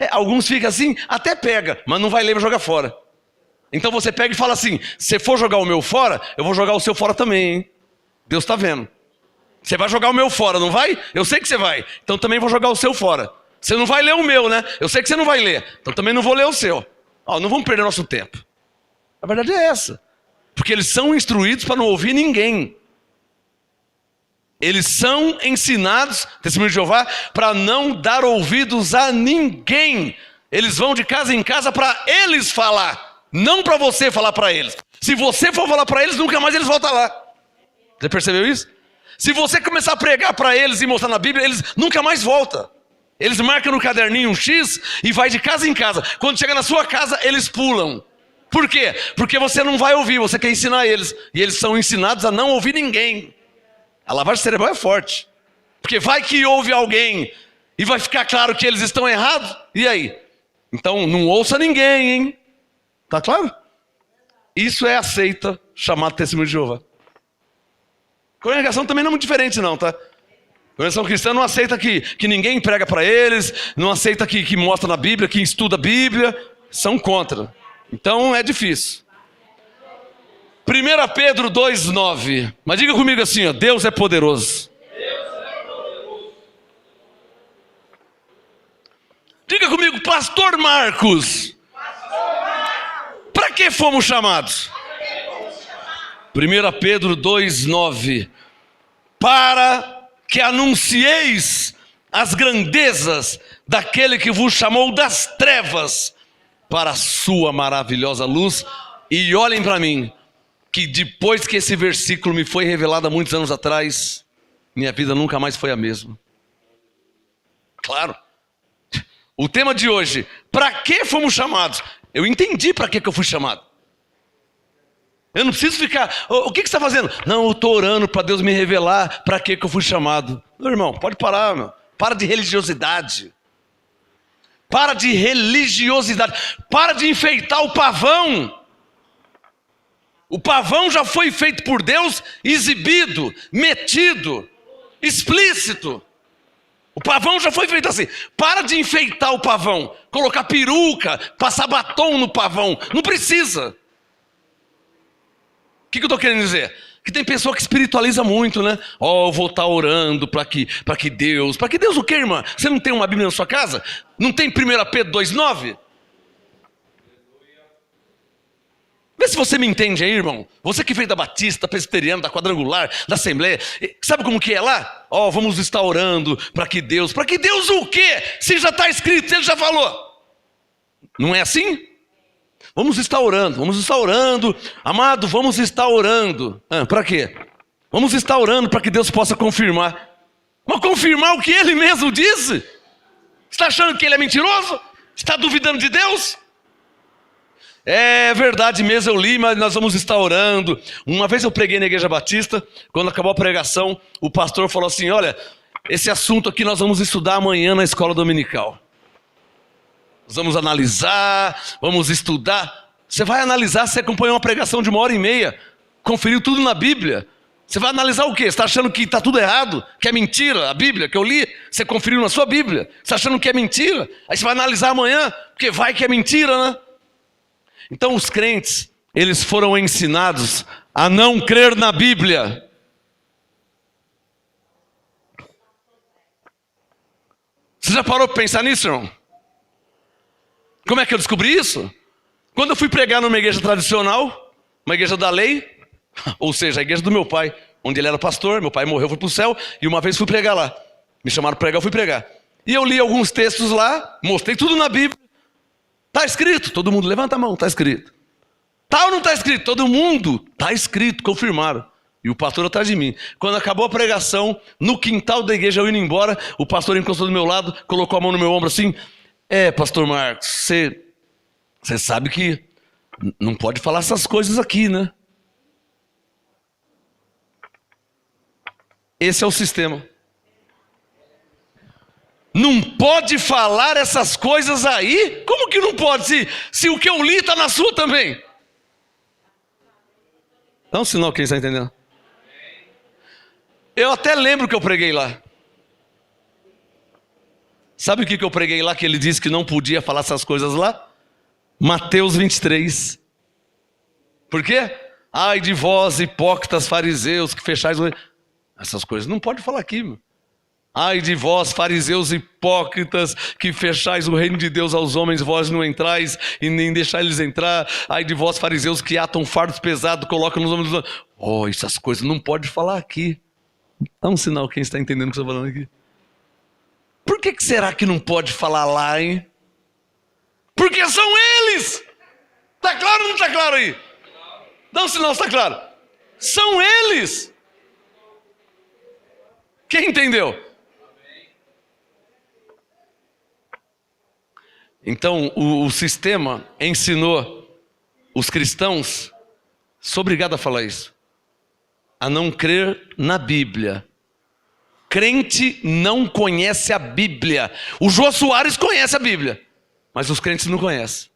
Alguns ficam assim, até pega, mas não vai ler para jogar fora. Então você pega e fala assim, se for jogar o meu fora, eu vou jogar o seu fora também, hein? Deus está vendo. Você vai jogar o meu fora, não vai? Eu sei que você vai. Então também vou jogar o seu fora. Você não vai ler o meu, né? Eu sei que você não vai ler. Então também não vou ler o seu. Não vamos perder nosso tempo. A verdade é essa. Porque eles são instruídos para não ouvir ninguém. Eles são ensinados, testemunho de Jeová, para não dar ouvidos a ninguém. Eles vão de casa em casa para eles falar. Não para você falar para eles. Se você for falar para eles, nunca mais eles voltam lá. Você percebeu isso? Se você começar a pregar para eles e mostrar na Bíblia, eles nunca mais voltam. Eles marcam no caderninho um X e vai de casa em casa. Quando chega na sua casa, eles pulam. Por quê? Porque você não vai ouvir, você quer ensinar eles. E eles são ensinados a não ouvir ninguém. A lavagem cerebral é forte. Porque vai que ouve alguém e vai ficar claro que eles estão errados. E aí? Então não ouça ninguém, hein? Tá claro? Isso é a seita chamada Testemunho de Jeová. Congregação também não é muito diferente não, tá? Congregação cristã não aceita que ninguém prega para eles, não aceita que mostra na Bíblia, que estuda a Bíblia, são contra. Então é difícil. 1 Pedro 2,9. Mas diga comigo assim, ó, Deus é poderoso. Diga comigo, Pastor Marcos. Para que fomos chamados? 1 Pedro 2,9. Para que anuncieis as grandezas daquele que vos chamou das trevas para a sua maravilhosa luz. E olhem para mim, que depois que esse versículo me foi revelado há muitos anos atrás, minha vida nunca mais foi a mesma. Claro. O tema de hoje, para que fomos chamados? Eu entendi para que eu fui chamado. Eu não preciso ficar, o que você está fazendo? Não, eu estou orando para Deus me revelar para que eu fui chamado. Meu irmão, pode parar, meu. Para de religiosidade. Para de religiosidade. Para de enfeitar o pavão. O pavão já foi feito por Deus, exibido, metido, explícito. O pavão já foi feito assim. Para de enfeitar o pavão, colocar peruca, passar batom no pavão. Não precisa. O que eu estou querendo dizer? Que tem pessoa que espiritualiza muito, né? Eu vou estar orando para que Deus... Para que Deus o quê, irmã? Você não tem uma Bíblia na sua casa? Não tem 1 Pedro 2,9? Vê se você me entende aí, irmão. Você que veio da Batista, Presbiteriana, da Quadrangular, da Assembleia. Sabe como que é lá? Vamos estar orando para que Deus... Para que Deus o quê? Se já está escrito, se ele já falou. Não é assim? Vamos estar orando. Amado, vamos estar orando. Para quê? Vamos estar orando para que Deus possa confirmar. Mas confirmar o que ele mesmo disse? Você está achando que ele é mentiroso? Está duvidando de Deus? É verdade mesmo, eu li, mas nós vamos estar orando. Uma vez eu preguei na Igreja Batista, quando acabou a pregação, o pastor falou assim, olha, esse assunto aqui nós vamos estudar amanhã na escola dominical. Nós vamos analisar, vamos estudar. Você vai analisar, você acompanhou uma pregação de 1h30, conferiu tudo na Bíblia. Você vai analisar o quê? Você está achando que está tudo errado? Que é mentira a Bíblia que eu li? Você conferiu na sua Bíblia. Você está achando que é mentira? Aí você vai analisar amanhã, porque vai que é mentira, né? Então os crentes, eles foram ensinados a não crer na Bíblia. Você já parou para pensar nisso, irmão? Como é que eu descobri isso? Quando eu fui pregar numa igreja tradicional, uma igreja da lei, ou seja, a igreja do meu pai, onde ele era pastor, meu pai morreu, foi para o céu, e uma vez fui pregar lá. Me chamaram para pregar, eu fui pregar. E eu li alguns textos lá, mostrei tudo na Bíblia. Está escrito, todo mundo levanta a mão, está escrito. Está ou não está escrito? Todo mundo, está escrito, confirmaram. E o pastor atrás de mim. Quando acabou a pregação, no quintal da igreja, eu indo embora, o pastor encostou do meu lado, colocou a mão no meu ombro assim, pastor Marcos, você sabe que não pode falar essas coisas aqui, né? Esse é o sistema. Não pode falar essas coisas aí? Como que não pode? Se o que eu li está na sua também. Dá um sinal quem está entendendo. Eu até lembro que eu preguei lá. Sabe o que eu preguei lá que ele disse que não podia falar essas coisas lá? Mateus 23. Por quê? Ai de vós, hipócritas, fariseus, que fechais... Essas coisas não pode falar aqui, meu. Ai de vós, fariseus hipócritas, que fechais o reino de Deus aos homens, vós não entrais e nem deixais eles entrar. Ai de vós, fariseus, que atam fardos pesados, colocam nos homens... essas coisas não pode falar aqui. Dá um sinal quem está entendendo o que eu estou falando aqui. Por que será que não pode falar lá, hein? Porque são eles! Está claro ou não está claro aí? Dá um sinal se está claro. São eles! Quem entendeu? Então, o sistema ensinou os cristãos, sou obrigado a falar isso, a não crer na Bíblia. Crente não conhece a Bíblia. O Jô Soares conhece a Bíblia, mas os crentes não conhecem.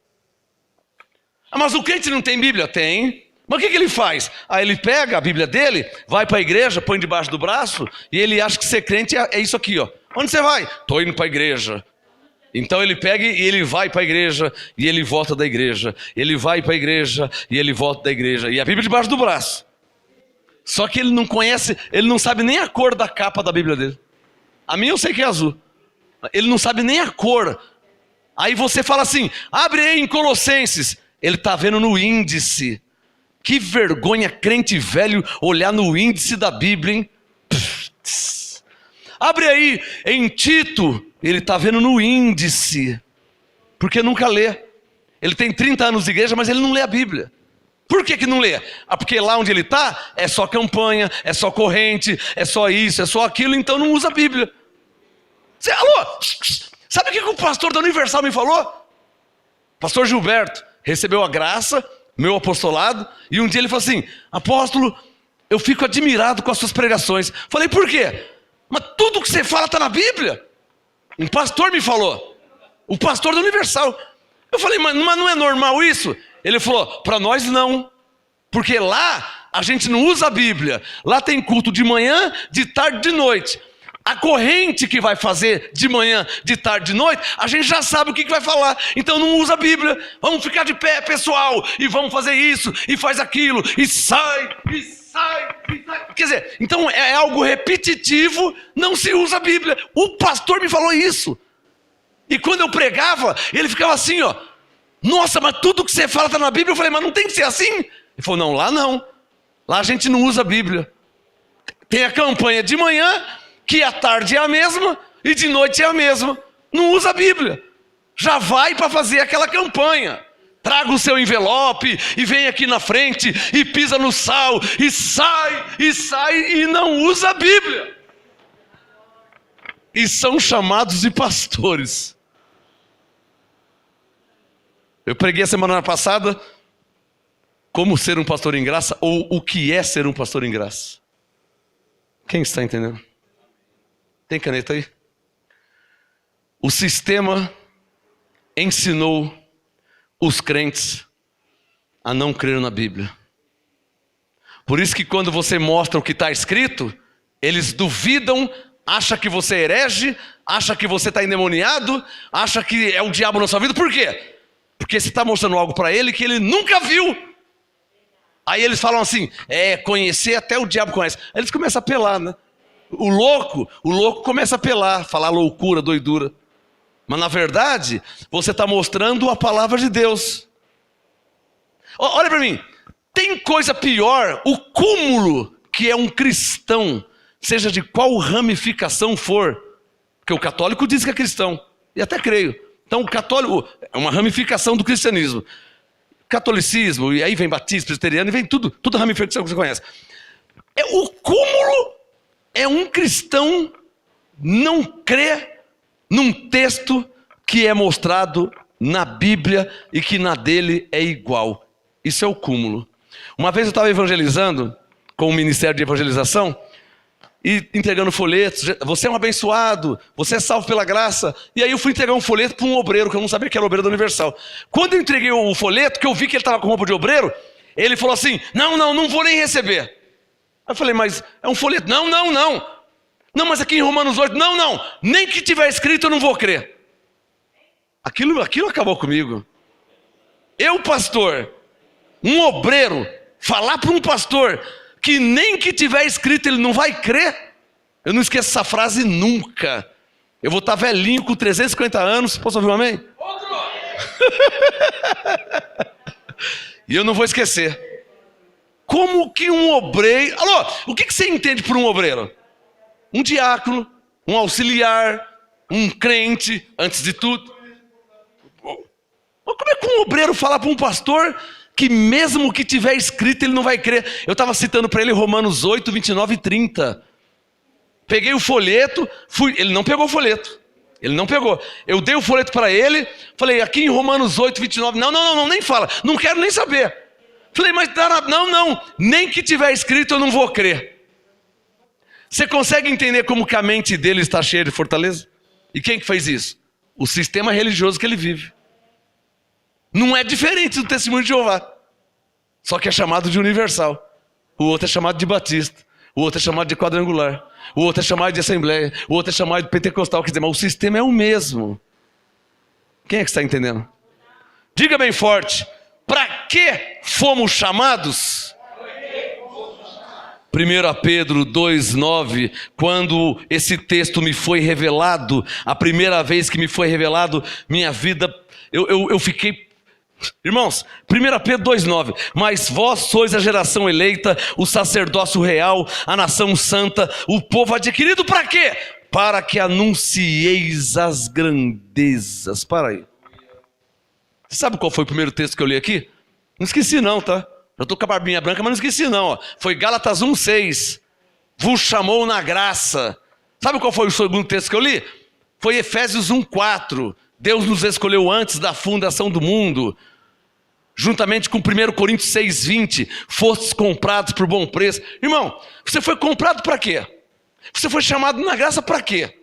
Mas o crente não tem Bíblia? Tem. Mas o que ele faz? Ele pega a Bíblia dele, vai para a igreja, põe debaixo do braço, e ele acha que ser crente é isso aqui, ó. Onde você vai? Estou indo para a igreja. Então ele pega e ele vai para a igreja, e ele volta da igreja. Ele vai para a igreja, e ele volta da igreja. E a Bíblia debaixo do braço. Só que ele não conhece, ele não sabe nem a cor da capa da Bíblia dele. A minha eu sei que é azul. Ele não sabe nem a cor. Aí você fala assim, abre aí em Colossenses. Ele está vendo no índice. Que vergonha, crente velho, olhar no índice da Bíblia, hein? Abre aí em Tito. Ele está vendo no índice. Porque nunca lê. Ele tem 30 anos de igreja, mas ele não lê a Bíblia. Por que não lê? Porque lá onde ele está, é só campanha, é só corrente, é só isso, é só aquilo, então não usa a Bíblia. Alô? Sabe o que o pastor da Universal me falou? Pastor Gilberto recebeu a graça, meu apostolado, e um dia ele falou assim, apóstolo, eu fico admirado com as suas pregações. Falei, por quê? Mas tudo que você fala está na Bíblia. Um pastor me falou, o pastor da Universal. Eu falei, mas não é normal isso? Ele falou, para nós não, porque lá a gente não usa a Bíblia. Lá tem culto de manhã, de tarde, de noite. a corrente que vai fazer de manhã, de tarde, de noite, a gente já sabe o que vai falar. Então não usa a Bíblia. Vamos ficar de pé, pessoal, e vamos fazer isso, e faz aquilo, e sai, e sai, e sai. Quer dizer, então é algo repetitivo, não se usa a Bíblia. O pastor me falou isso. E quando eu pregava, ele ficava assim, ó. Nossa, mas tudo que você fala está na Bíblia. Eu falei, mas não tem que ser assim? Ele falou, não, lá não. Lá a gente não usa a Bíblia. Tem a campanha de manhã, que à tarde é a mesma, e de noite é a mesma. Não usa a Bíblia. Já vai para fazer aquela campanha. Traga o seu envelope, e vem aqui na frente, e pisa no sal, e sai, e não usa a Bíblia. E são chamados de pastores. Eu preguei a semana passada como ser um pastor em graça, ou o que é ser um pastor em graça. Quem está entendendo? Tem caneta aí? O sistema ensinou os crentes a não crer na Bíblia. Por isso que quando você mostra o que está escrito, eles duvidam, acham que você é herege, acham que você está endemoniado, acham que é o diabo na sua vida. Por quê? Porque você está mostrando algo para ele que ele nunca viu. Aí eles falam assim, conhecer até o diabo conhece. Aí eles começam a apelar, né? O louco começa a apelar, falar loucura, doidura. Mas na verdade, você está mostrando a palavra de Deus. Olha para mim, tem coisa pior, o cúmulo que é um cristão, seja de qual ramificação for, porque o católico diz que é cristão, e até creio. Então o católico é uma ramificação do cristianismo. Catolicismo, e aí vem batismo, presbiteriano, e vem tudo a ramificação que você conhece. O cúmulo é um cristão não crer num texto que é mostrado na Bíblia e que na dele é igual. Isso é o cúmulo. Uma vez eu estava evangelizando com o Ministério de Evangelização e entregando folhetos. Você é um abençoado, você é salvo pela graça. E aí eu fui entregar um folheto para um obreiro, que eu não sabia que era obreiro da Universal. Quando eu entreguei o folheto, que eu vi que ele estava com roupa de obreiro, ele falou assim, não vou nem receber. Aí eu falei, mas é um folheto. Não, mas aqui em Romanos 8, não, nem que tiver escrito eu não vou crer. Aquilo acabou comigo. Eu, pastor, um obreiro, falar para um pastor que nem que tiver escrito ele não vai crer. Eu não esqueço essa frase nunca. Eu vou estar velhinho com 350 anos. Posso ouvir um amém? E eu não vou esquecer. Como que um obreiro... Alô, o que você entende por um obreiro? Um diácono, um auxiliar, um crente, antes de tudo. Mas como é que um obreiro fala para um pastor que mesmo que tiver escrito ele não vai crer? Eu estava citando para ele Romanos 8, 29 e 30. Peguei o folheto, ele não pegou o folheto. Ele não pegou. Eu dei o folheto para ele, falei, aqui em Romanos 8, 29, não, nem fala, não quero nem saber. Falei, mas não, nem que tiver escrito eu não vou crer. Você consegue entender como que a mente dele está cheia de fortaleza? E quem que fez isso? O sistema religioso que ele vive. Não é diferente do testemunho de Jeová. Só que é chamado de universal. O outro é chamado de batista. O outro é chamado de quadrangular. O outro é chamado de assembleia. O outro é chamado de pentecostal. Quer dizer, mas o sistema é o mesmo. Quem é que está entendendo? Diga bem forte. Para que fomos chamados? 1 Pedro 2,9, quando esse texto me foi revelado, a primeira vez que me foi revelado, minha vida, eu fiquei... Irmãos, 1 Pedro 2,9, mas vós sois a geração eleita, o sacerdócio real, a nação santa, o povo adquirido para quê? Para que anuncieis as grandezas. Para aí. Você sabe qual foi o primeiro texto que eu li aqui? Não esqueci não, tá? Eu estou com a barbinha branca, mas não esqueci não. Ó. Foi Gálatas 1,6. Vos chamou na graça. Sabe qual foi o segundo texto que eu li? Foi Efésios 1,4. Deus nos escolheu antes da fundação do mundo. Juntamente com 1 Coríntios 6,20. Fostes comprados por bom preço. Irmão, você foi comprado para quê? Você foi chamado na graça para quê?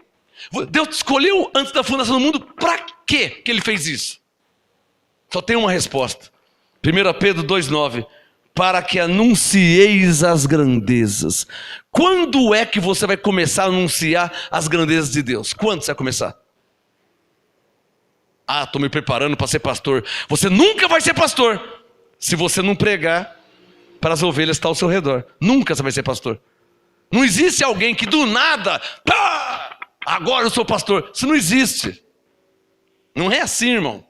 Deus te escolheu antes da fundação do mundo para quê que Ele fez isso? Só tem uma resposta. 1 Pedro 2,9. para que anuncieis as grandezas. Quando é que você vai começar a anunciar as grandezas de Deus? Quando você vai começar? Ah, estou me preparando para ser pastor. Você nunca vai ser pastor se você não pregar para as ovelhas que estão ao seu redor. Nunca você vai ser pastor. Não existe alguém que do nada, pá, agora eu sou pastor. Isso não existe. Não é assim, irmão.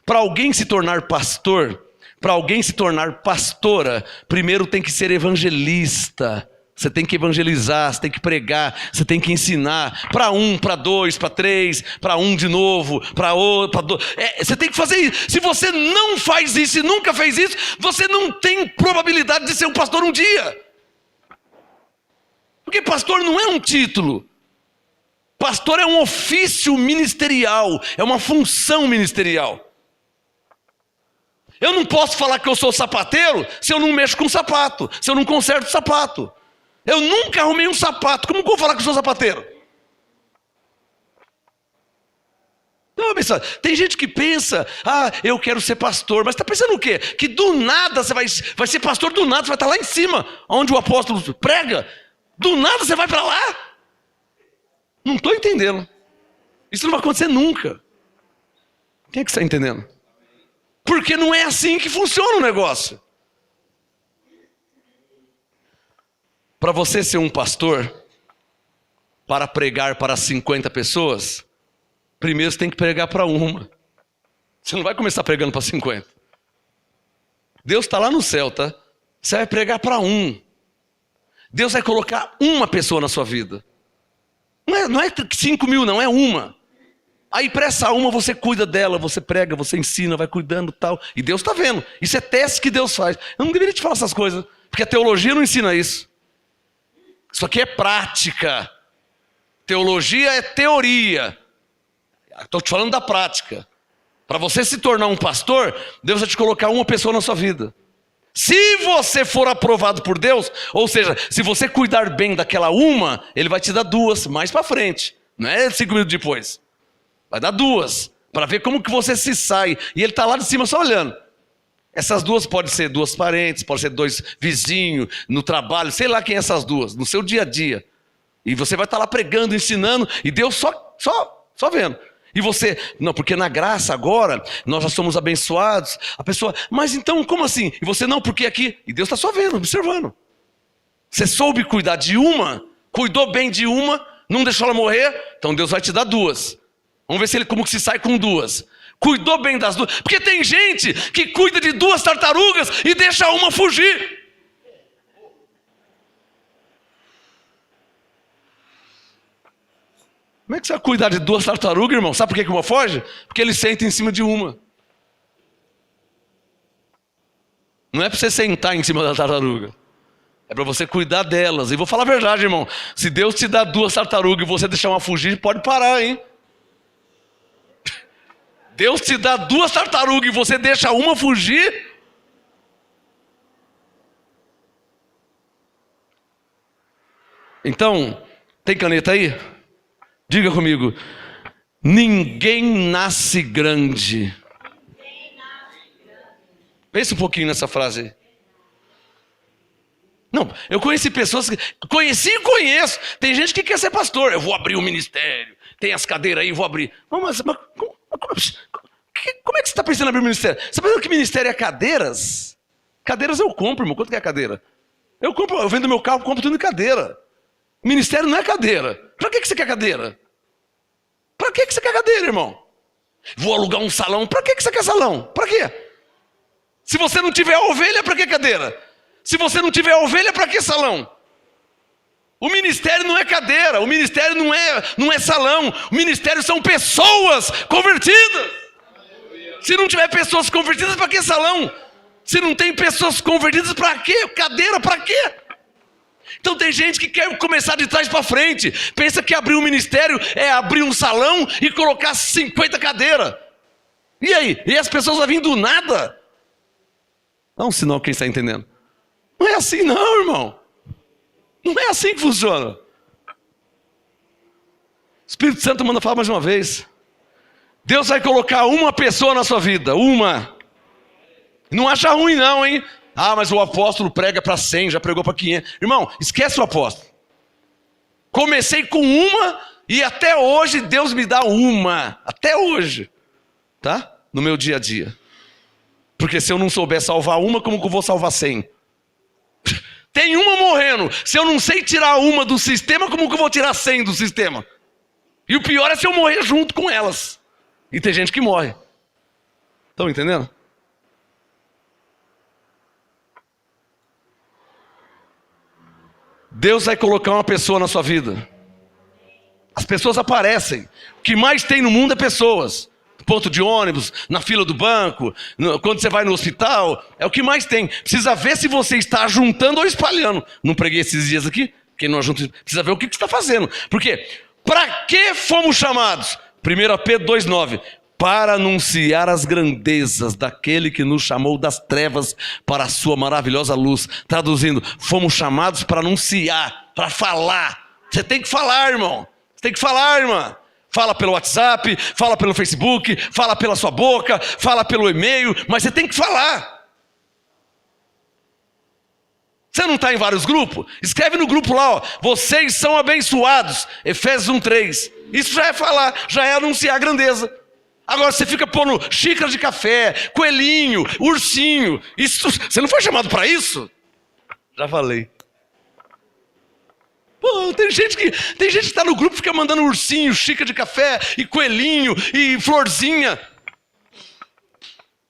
Para alguém se tornar pastor, para alguém se tornar pastora, primeiro tem que ser evangelista. Você tem que evangelizar, você tem que pregar, você tem que ensinar. Para um, para dois, para três, para um de novo, para outro, para dois. Você tem que fazer isso. Se você não faz isso e nunca fez isso, você não tem probabilidade de ser um pastor um dia. Porque pastor não é um título. Pastor é um ofício ministerial, é uma função ministerial. Eu não posso falar que eu sou sapateiro se eu não mexo com sapato, se eu não conserto sapato. Eu nunca arrumei um sapato, como que eu vou falar que eu sou sapateiro? Não, pessoal, tem gente que pensa, eu quero ser pastor, mas está pensando o quê? Que do nada você vai ser pastor, do nada você vai estar lá em cima, onde o apóstolo prega, do nada você vai para lá. Não estou entendendo. Isso não vai acontecer nunca. Quem é que está entendendo? Porque não é assim que funciona o negócio. Para você ser um pastor, para pregar para 50 pessoas, primeiro você tem que pregar para uma. Você não vai começar pregando para 50. Deus está lá no céu, tá? Você vai pregar para um. Deus vai colocar uma pessoa na sua vida. Não é 5 mil, não, é uma. Aí para essa uma você cuida dela, você prega, você ensina, vai cuidando e tal. E Deus está vendo. Isso é teste que Deus faz. Eu não deveria te falar essas coisas, porque a teologia não ensina isso. Isso aqui é prática. Teologia é teoria. Estou te falando da prática. Para você se tornar um pastor, Deus vai te colocar uma pessoa na sua vida. Se você for aprovado por Deus, ou seja, se você cuidar bem daquela uma, Ele vai te dar duas mais para frente. Não é 5 minutos depois. Vai dar duas, para ver como que você se sai. E Ele está lá de cima só olhando. Essas duas podem ser 2 parentes, pode ser 2 vizinhos, no trabalho, sei lá quem é essas duas, no seu dia a dia. E você vai estar lá pregando, ensinando, e Deus só vendo. E você, não, porque na graça agora, nós já somos abençoados. A pessoa, mas então como assim? E você, não, porque aqui, e Deus está só vendo, observando. Você soube cuidar de uma, cuidou bem de uma, não deixou ela morrer, então Deus vai te dar 2. Vamos ver se ele como que se sai com 2. Cuidou bem das 2. Porque tem gente que cuida de 2 tartarugas e deixa uma fugir. Como é que você vai cuidar de 2 tartarugas, irmão? Sabe por que uma foge? Porque ele senta em cima de uma. Não é para você sentar em cima da tartaruga. É para você cuidar delas. E vou falar a verdade, irmão. Se Deus te dá 2 tartarugas e você deixar uma fugir, pode parar, hein? Deus te dá 2 tartarugas e você deixa uma fugir. Então, tem caneta aí? Diga comigo. Ninguém nasce grande. Pense um pouquinho nessa frase aí. Não, eu conheci pessoas que... Conheci e conheço. Tem gente que quer ser pastor. Eu vou abrir um ministério. Tem as cadeiras aí, vou abrir. Mas como é que você está pensando em abrir um ministério? Você está pensando que ministério é cadeiras? Cadeiras eu compro, irmão. Quanto que é cadeira? Eu vendo meu carro, compro tudo em cadeira. Ministério não é cadeira. Para que você quer cadeira? Para que você quer cadeira, irmão? Vou alugar um salão. Para que você quer salão? Para quê? Se você não tiver ovelha, para que cadeira? Se você não tiver ovelha, para que salão? O ministério não é cadeira, o ministério não é salão, o ministério são pessoas convertidas. Se não tiver pessoas convertidas, para que salão? Se não tem pessoas convertidas, para que cadeira? Para quê? Então tem gente que quer começar de trás para frente, pensa que abrir um ministério é abrir um salão e colocar 50 cadeiras. E aí? E as pessoas vão vir do nada? Dá um sinal quem está entendendo. Não é assim não, irmão. Não é assim que funciona. O Espírito Santo manda falar mais uma vez. Deus vai colocar uma pessoa na sua vida. Uma. Não acha ruim não, hein? Ah, mas o apóstolo prega para 100, já pregou para 500. Irmão, esquece o apóstolo. Comecei com uma e até hoje Deus me dá uma. Até hoje. Tá? No meu dia a dia. Porque se eu não souber salvar uma, como que eu vou salvar 100? Tem uma morrendo. Se eu não sei tirar uma do sistema, como que eu vou tirar 100 do sistema? E o pior é se eu morrer junto com elas. E tem gente que morre. Estão entendendo? Deus vai colocar uma pessoa na sua vida. As pessoas aparecem. O que mais tem no mundo é pessoas. No ponto de ônibus, na fila do banco, quando você vai no hospital. É o que mais tem. Precisa ver se você está juntando ou espalhando. Não preguei esses dias aqui? Quem não ajunta, precisa ver o que você está fazendo. Por quê? Para que fomos chamados? 1 Pedro 2,9. Para anunciar as grandezas daquele que nos chamou das trevas para a sua maravilhosa luz. Traduzindo, fomos chamados para anunciar, para falar. Você tem que falar, irmão. Você tem que falar, irmã. Fala pelo WhatsApp, fala pelo Facebook, fala pela sua boca, fala pelo e-mail, mas você tem que falar. Você não está em vários grupos? Escreve no grupo lá, ó, vocês são abençoados, Efésios 1:3. Isso já é falar, já é anunciar a grandeza. Agora você fica pondo xícara de café, coelhinho, ursinho. Isso, você não foi chamado para isso? Já falei. Pô, tem gente que está no grupo e fica mandando ursinho, xícara de café, e coelhinho, e florzinha.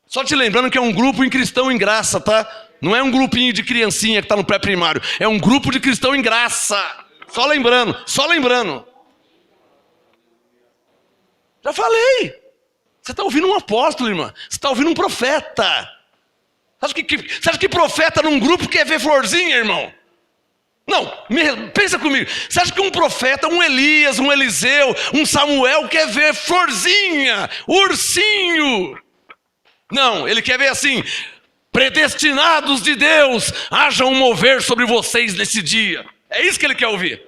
Só te lembrando que é um grupo em cristão em graça, tá? Não é um grupinho de criancinha que está no pré-primário. É um grupo de cristão em graça. Só lembrando, só lembrando. Já falei. Você está ouvindo um apóstolo, irmã. Você está ouvindo um profeta. Você acha que profeta num grupo quer ver florzinha, irmão? Não, pensa comigo. Você acha que um profeta, um Elias, um Eliseu, um Samuel quer ver florzinha, ursinho? Não, ele quer ver assim: predestinados de Deus, haja um mover sobre vocês nesse dia. É isso que ele quer ouvir.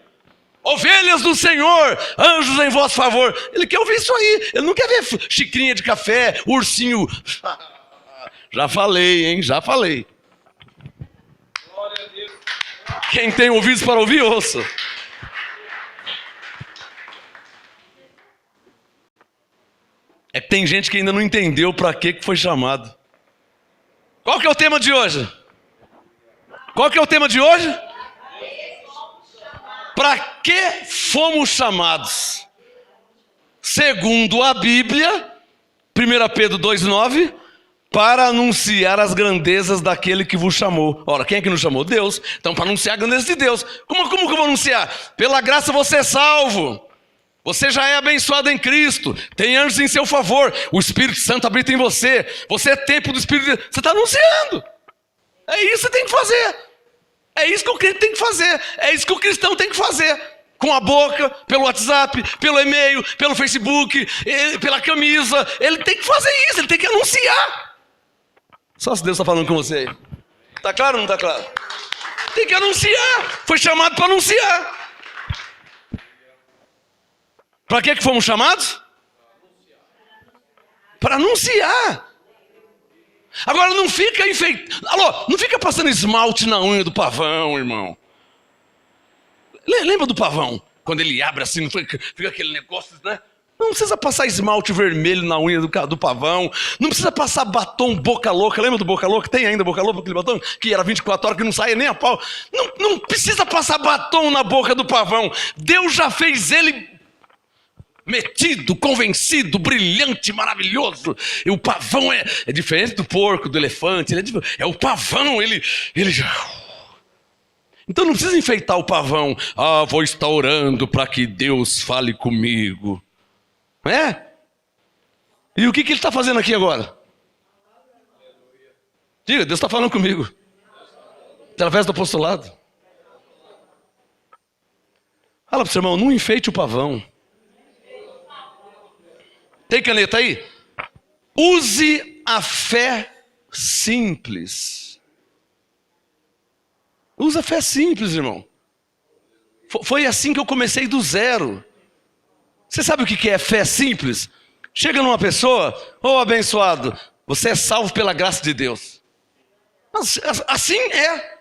Ovelhas do Senhor, anjos em vosso favor. Ele quer ouvir isso aí. Ele não quer ver xicrinha de café, ursinho. Já falei, hein? Já falei. Glória a Deus. Quem tem ouvidos para ouvir, ouça. É que tem gente que ainda não entendeu para que foi chamado. Qual que é o tema de hoje? Qual que é o tema de hoje? Para que fomos chamados? Segundo a Bíblia, 1 Pedro 2,9, para anunciar as grandezas daquele que vos chamou. Ora, quem é que nos chamou? Deus. Então, para anunciar a grandeza de Deus. Como que eu vou anunciar? Pela graça você é salvo. Você já é abençoado em Cristo. Tem anjos em seu favor. O Espírito Santo habita em você. Você é templo do Espírito de Deus. Você está anunciando. É isso que você tem que fazer. É isso que o crente tem que fazer. É isso que o cristão tem que fazer. Com a boca, pelo WhatsApp, pelo e-mail, pelo Facebook, pela camisa. Ele tem que fazer isso, ele tem que anunciar. Só se Deus está falando com você aí. Está claro ou não está claro? Tem que anunciar. Foi chamado para anunciar. Para que fomos chamados? Para anunciar. Agora não fica enfeitando. Alô, não fica passando esmalte na unha do pavão, irmão. Lembra do pavão? Quando ele abre assim, fica aquele negócio, né? Não precisa passar esmalte vermelho na unha do pavão. Não precisa passar batom Boca Louca. Lembra do Boca Louca? Tem ainda Boca Louca, aquele batom? Que era 24 horas, que não saía nem a pau. Não precisa passar batom na boca do pavão. Deus já fez ele metido, convencido, brilhante, maravilhoso. E o pavão é diferente do porco, do elefante. É o pavão, ele Então não precisa enfeitar o pavão. Ah, vou estar orando para que Deus fale comigo. É? E o que ele está fazendo aqui agora? Diga, Deus está falando comigo. Através do apostolado. Fala para o seu irmão, não enfeite o pavão. Tem caneta aí? Use a fé simples. Use a fé simples, irmão. Foi assim que eu comecei do zero. Você sabe o que é fé simples? Chega numa pessoa, ô abençoado, você é salvo pela graça de Deus. Assim é.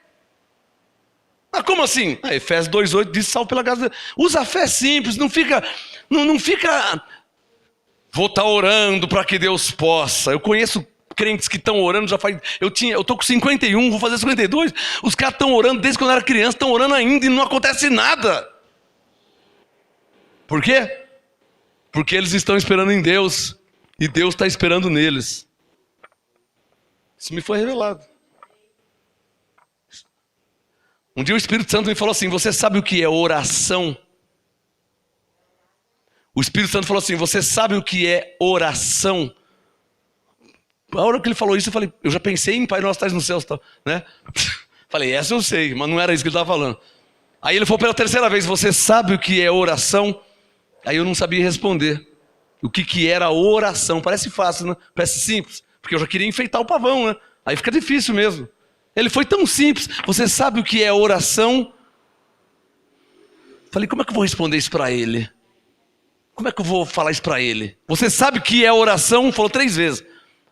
Ah, como assim? Efésios 2,8 diz: salve pela graça de Deus. Usa a fé simples, não fica. Vou estar orando para que Deus possa. Eu conheço crentes que estão orando, eu estou com 51, vou fazer 52. Os caras estão orando desde quando eu era criança, estão orando ainda e não acontece nada. Por quê? Porque eles estão esperando em Deus e Deus está esperando neles. Isso me foi revelado. Um dia o Espírito Santo me falou assim: você sabe o que é oração? O Espírito Santo falou assim: você sabe o que é oração? A hora que ele falou isso, eu já pensei em Pai Nosso que estás nos céus, né? Falei, essa eu sei, mas não era isso que ele estava falando. Aí ele falou pela terceira vez: você sabe o que é oração? Aí eu não sabia responder o que era oração. Parece fácil, né? Parece simples, porque eu já queria enfeitar o pavão, né? Aí fica difícil mesmo. Ele foi tão simples: você sabe o que é oração? Falei, como é que eu vou responder isso para ele? Como é que eu vou falar isso para ele? Você sabe o que é oração? Falou 3 vezes.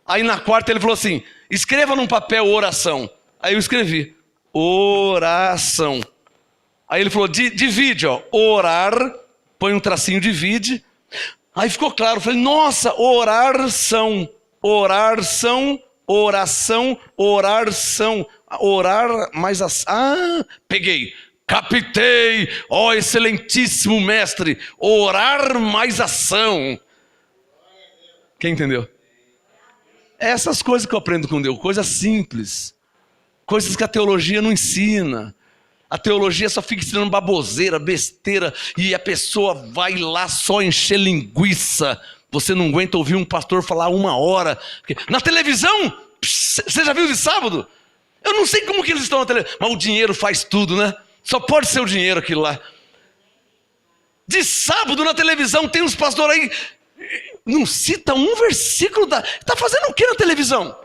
Aí na quarta ele falou assim: escreva num papel oração. Aí eu escrevi: oração. Aí ele falou: divide, ó, orar, põe um tracinho, divide. Aí ficou claro, eu falei: nossa, orar são, oração, orar mais peguei, captei, ó excelentíssimo mestre, orar mais ação. Quem entendeu? Essas coisas que eu aprendo com Deus, coisas simples, coisas que a teologia não ensina. A teologia só fica ensinando baboseira, besteira, e a pessoa vai lá só encher linguiça. Você não aguenta ouvir um pastor falar 1 hora. Na televisão, você já viu de sábado? Eu não sei como que eles estão na televisão, mas o dinheiro faz tudo, né? Só pode ser o dinheiro aquilo lá. De sábado na televisão tem uns pastores aí, não cita um versículo está fazendo o que na televisão?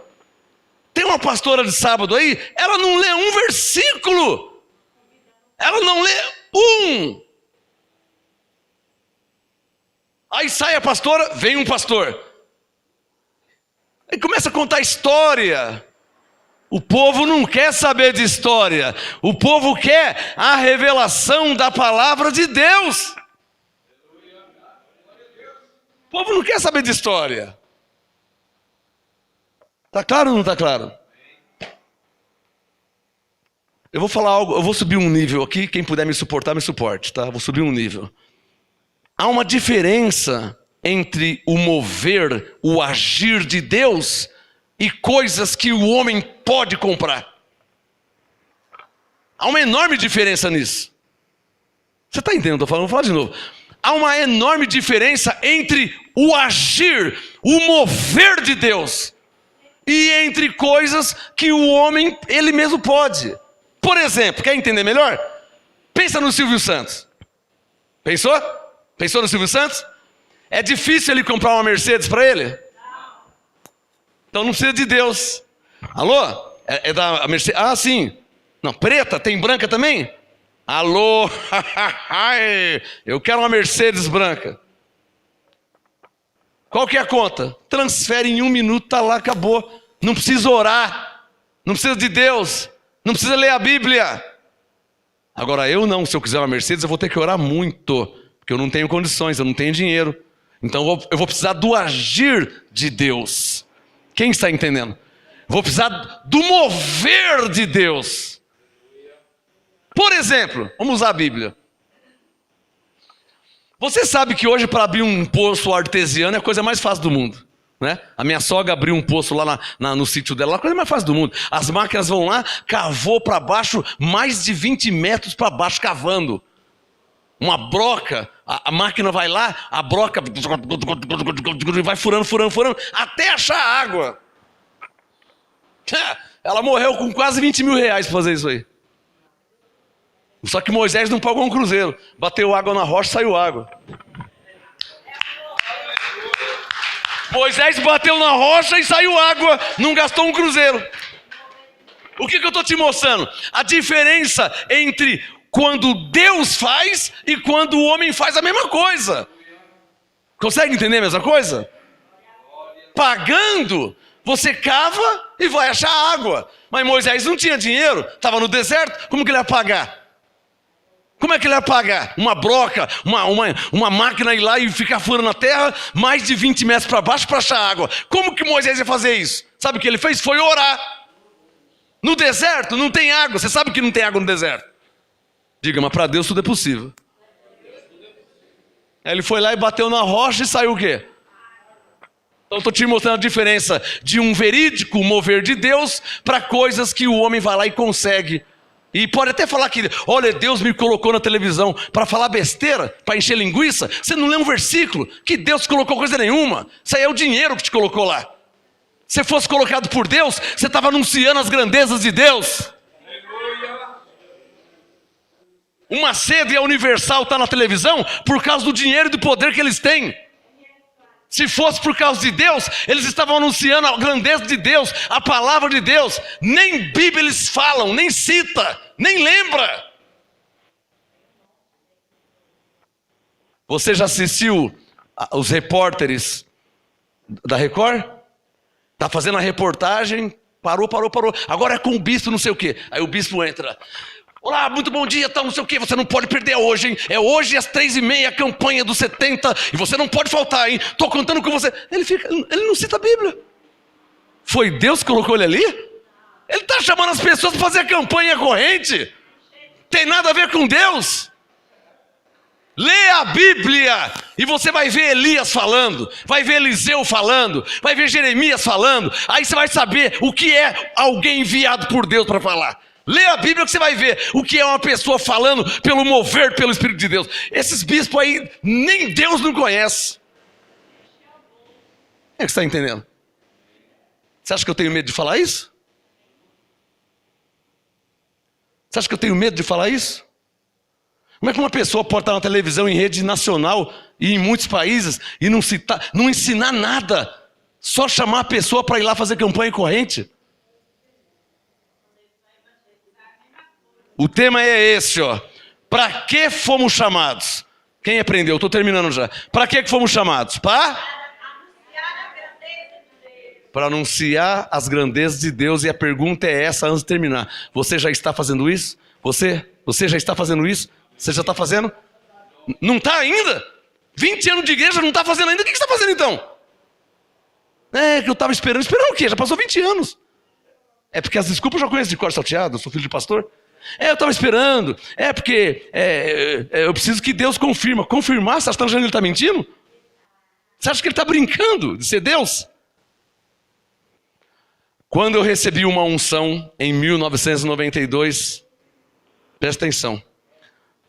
Tem uma pastora de sábado aí, ela não lê um versículo. Ela não lê um. Aí sai a pastora, vem um pastor. Aí começa a contar história. O povo não quer saber de história. O povo quer a revelação da palavra de Deus. O povo não quer saber de história. Está claro ou não está claro? Eu vou falar algo, eu vou subir um nível aqui. Quem puder me suportar, me suporte, tá? Vou subir um nível. Há uma diferença entre o mover, o agir de Deus e coisas que o homem pode comprar. Há uma enorme diferença nisso. Você está entendendo? Vou falar de novo. Há uma enorme diferença entre o agir, o mover de Deus e entre coisas que o homem, ele mesmo pode. Por exemplo, quer entender melhor? Pensa no Silvio Santos. Pensou? Pensou no Silvio Santos? É difícil ele comprar uma Mercedes para ele? Então não precisa de Deus. Alô? É da Mercedes? Ah, sim. Não, preta, tem branca também? Alô? Eu quero uma Mercedes branca. Qual que é a conta? Transfere em 1 minuto, tá lá, acabou. Não precisa orar. Não precisa de Deus. Não precisa ler a Bíblia. Agora eu não, se eu quiser uma Mercedes, eu vou ter que orar muito. Porque eu não tenho condições, eu não tenho dinheiro. Então eu vou precisar do agir de Deus. Quem está entendendo? Vou precisar do mover de Deus. Por exemplo, vamos usar a Bíblia. Você sabe que hoje para abrir um poço artesiano é a coisa mais fácil do mundo, né? A minha sogra abriu um poço lá no sítio dela, a coisa mais fácil do mundo. As máquinas vão lá, cavou para baixo, mais de 20 metros para baixo, cavando. Uma broca, a máquina vai lá, a broca vai furando, até achar água. Ela morreu com quase 20 mil reais para fazer isso aí. Só que Moisés não pagou um cruzeiro. Bateu água na rocha, saiu água. Moisés bateu na rocha e saiu água. Não gastou um cruzeiro. O que eu estou te mostrando? A diferença entre quando Deus faz e quando o homem faz a mesma coisa. Consegue entender a mesma coisa? Pagando, Você cava e vai achar água. Mas Moisés não tinha dinheiro, estava no deserto, como que ele ia pagar? Como é que ele ia pagar? Uma broca, uma máquina ir lá e ficar furando a terra, mais de 20 metros para baixo para achar água. Como que Moisés ia fazer isso? Sabe o que ele fez? Foi orar. No deserto não tem água. Você sabe que não tem água no deserto? Diga, mas para Deus tudo é possível. Aí ele foi lá e bateu na rocha e saiu o quê? Então estou te mostrando a diferença de um verídico mover de Deus para coisas que o homem vai lá e consegue. E pode até falar que, olha, Deus me colocou na televisão para falar besteira, para encher linguiça. Você não lê um versículo que Deus colocou coisa nenhuma. Isso aí é o dinheiro que te colocou lá. Se fosse colocado por Deus, você estava anunciando as grandezas de Deus. Uma sede a Universal está na televisão por causa do dinheiro e do poder que eles têm. Se fosse por causa de Deus, eles estavam anunciando a grandeza de Deus, a palavra de Deus. Nem Bíblia eles falam, nem cita, nem lembra. Você já assistiu os repórteres da Record? Tá fazendo a reportagem, parou. Agora é com o bispo não sei o quê. Aí o bispo entra. Olá, muito bom dia, tal, não sei o quê. Você não pode perder hoje, hein? É hoje às 3h30 a campanha dos 70 e você não pode faltar, hein? Tô contando com você. Ele não cita a Bíblia. Foi Deus que colocou ele ali? Ele está chamando as pessoas para fazer a campanha corrente. Tem nada a ver com Deus. Lê a Bíblia e você vai ver Elias falando, vai ver Eliseu falando, vai ver Jeremias falando. Aí você vai saber o que é alguém enviado por Deus para falar. Lê a Bíblia que você vai ver o que é uma pessoa falando pelo mover pelo Espírito de Deus. Esses bispos aí, nem Deus não conhece. É que você está entendendo? Você acha que eu tenho medo de falar isso? Você acha que eu tenho medo de falar isso? Como é que uma pessoa pode estar na televisão em rede nacional e em muitos países e não ensinar nada? Só chamar a pessoa para ir lá fazer campanha corrente? O tema é esse, ó. Para que fomos chamados? Quem aprendeu? Estou terminando já. Para que fomos chamados? Para anunciar as grandezas de Deus. E a pergunta é essa antes de terminar. Você já está fazendo isso? Você já está fazendo isso? Você já está fazendo? Não está ainda? 20 anos de igreja não está fazendo ainda. O que você está fazendo então? É que eu estava esperando. Esperando o quê? Já passou 20 anos. É porque as desculpas eu já conheço de cor salteado. Eu sou filho de pastor. Eu estava esperando. É porque eu preciso que Deus confirma. Confirmar? Você acha que ele está mentindo? Você acha que ele está brincando de ser Deus? Quando eu recebi uma unção em 1992, presta atenção.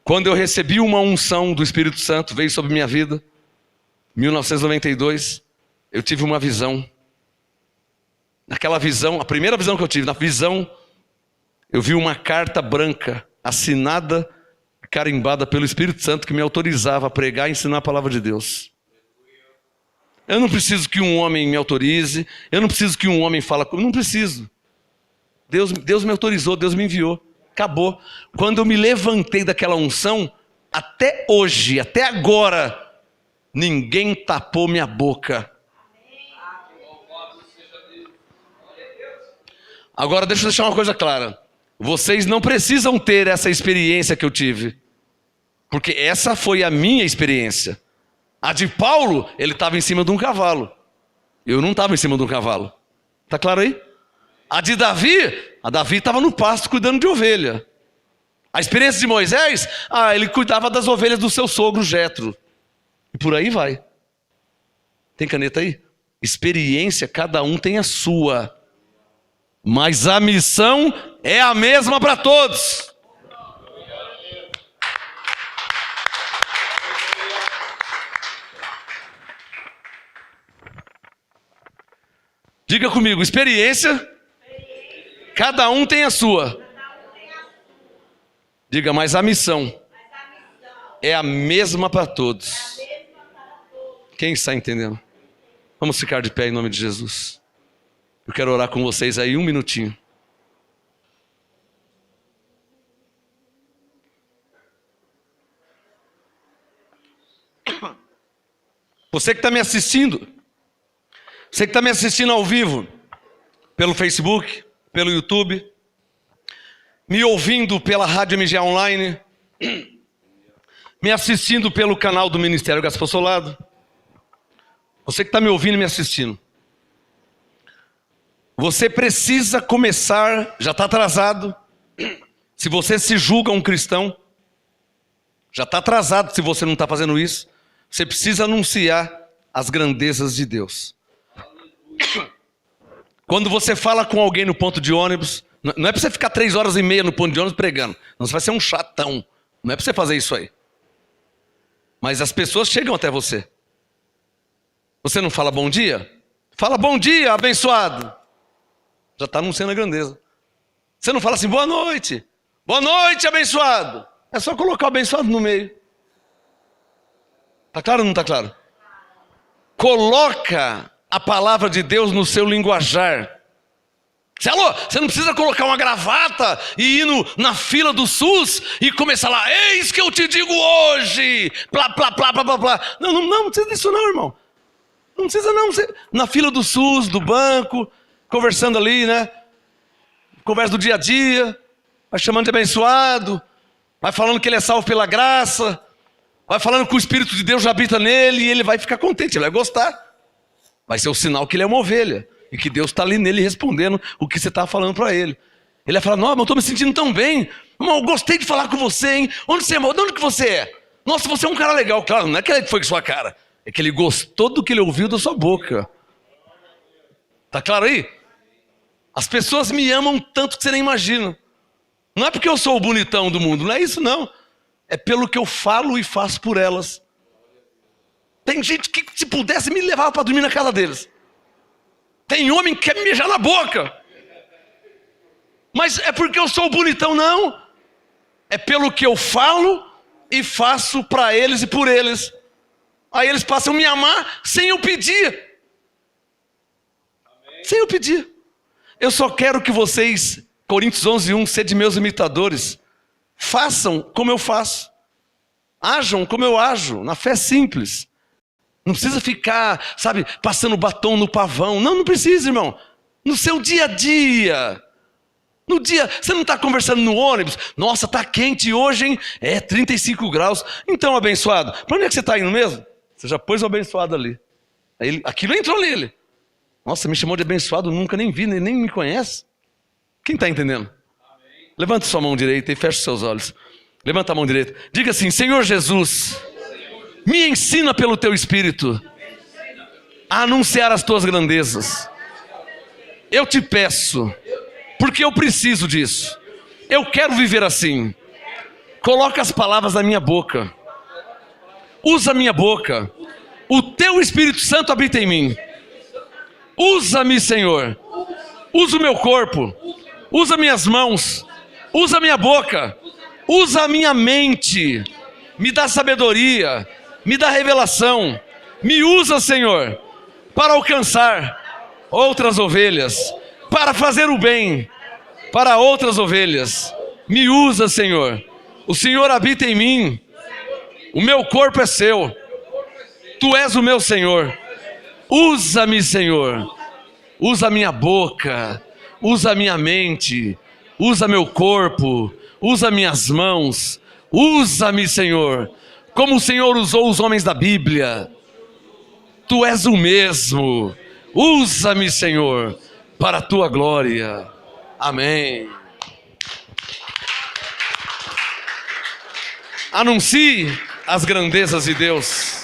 Quando eu recebi uma unção do Espírito Santo, veio sobre minha vida, 1992, eu tive uma visão. Naquela visão, a primeira visão que eu tive, na visão, eu vi uma carta branca, assinada, carimbada pelo Espírito Santo, que me autorizava a pregar e ensinar a palavra de Deus. Eu não preciso que um homem me autorize, eu não preciso que um homem fale comigo, não preciso. Deus me autorizou, Deus me enviou. Acabou. Quando eu me levantei daquela unção, até hoje, até agora, ninguém tapou minha boca. Agora deixa eu deixar uma coisa clara. Vocês não precisam ter essa experiência que eu tive. Porque essa foi a minha experiência. A de Paulo, ele estava em cima de um cavalo. Eu não estava em cima de um cavalo. Está claro aí? A de Davi, a Davi estava no pasto cuidando de ovelha. A experiência de Moisés, ele cuidava das ovelhas do seu sogro Jetro. E por aí vai. Tem caneta aí? Experiência, cada um tem a sua. Mas a missão é a mesma para todos. Diga comigo, experiência, cada um tem a sua. Diga, mas a missão é a mesma para todos. Quem está entendendo? Vamos ficar de pé em nome de Jesus. Eu quero orar com vocês aí um minutinho. Você que está me assistindo, você que está me assistindo ao vivo, pelo Facebook, pelo YouTube, me ouvindo pela Rádio MG Online, me assistindo pelo canal do Ministério Gospel Solado. Você que está me ouvindo e me assistindo. Você precisa começar, já está atrasado. Se você se julga um cristão, já está atrasado se você não está fazendo isso. Você precisa anunciar as grandezas de Deus. Quando você fala com alguém no ponto de ônibus, não é para você ficar 3 horas e meia no ponto de ônibus pregando. Não, você vai ser um chatão. Não é para você fazer isso aí. Mas as pessoas chegam até você. Você não fala bom dia? Fala bom dia, abençoado. Já está anunciando a grandeza. Você não fala assim, boa noite. Boa noite, abençoado. É só colocar o abençoado no meio. Está claro ou não está claro? Coloca a palavra de Deus no seu linguajar. Você não precisa colocar uma gravata e ir na fila do SUS e começar lá, eis que eu te digo hoje, plá, plá, plá, plá, plá, plá. Não precisa disso não, irmão. Não precisa não. Na fila do SUS, do banco, conversando ali, né? Conversa do dia a dia, vai chamando de abençoado, vai falando que ele é salvo pela graça, vai falando que o Espírito de Deus já habita nele e ele vai ficar contente, ele vai gostar. Vai ser o sinal que ele é uma ovelha e que Deus está ali nele respondendo o que você está falando para ele. Ele vai falar, nossa, mas eu estou me sentindo tão bem. Irmão, eu gostei de falar com você, hein? Onde você é, irmão? De onde que você é? Nossa, você é um cara legal. Claro, não é que ele foi com sua cara. É que ele gostou do que ele ouviu da sua boca. Tá claro aí? As pessoas me amam tanto que você nem imagina. Não é porque eu sou o bonitão do mundo, não é isso não. É pelo que eu falo e faço por elas. Tem gente que se pudesse me levava para dormir na casa deles. Tem homem que quer me beijar na boca. Mas é porque eu sou o bonitão, não. É pelo que eu falo e faço para eles e por eles. Aí eles passam a me amar sem eu pedir. Amém. Sem eu pedir. Eu só quero que vocês, Coríntios 11:1, sede meus imitadores. Façam como eu faço. Ajam como eu ajo, na fé simples. Não precisa ficar, sabe, passando batom no pavão. Não precisa, irmão. No seu dia a dia. No dia, você não está conversando no ônibus. Nossa, está quente hoje, hein? É 35 graus. Então, abençoado, para onde é que você está indo mesmo? Você já pôs o abençoado ali. Aí, aquilo entrou nele. Nossa, me chamou de abençoado, nunca nem vi, nem me conhece. Quem está entendendo? Amém. Levanta sua mão direita e feche seus olhos. Levanta a mão direita. Diga assim, Senhor Jesus, me ensina pelo teu Espírito a anunciar as tuas grandezas. Eu te peço, porque eu preciso disso. Eu quero viver assim. Coloca as palavras na minha boca. Usa a minha boca. O teu Espírito Santo habita em mim. Usa-me, Senhor. Usa o meu corpo. Usa minhas mãos. Usa a minha boca. Usa a minha mente. Me dá sabedoria. Me dá revelação. Me usa, Senhor, para alcançar outras ovelhas. Para fazer o bem para outras ovelhas. Me usa, Senhor. O Senhor habita em mim. O meu corpo é seu. Tu és o meu Senhor. Usa-me, Senhor. Usa a minha boca. Usa a minha mente. Usa meu corpo. Usa minhas mãos. Usa-me, Senhor. Como o Senhor usou os homens da Bíblia. Tu és o mesmo. Usa-me, Senhor, para a tua glória. Amém. Anuncie as grandezas de Deus.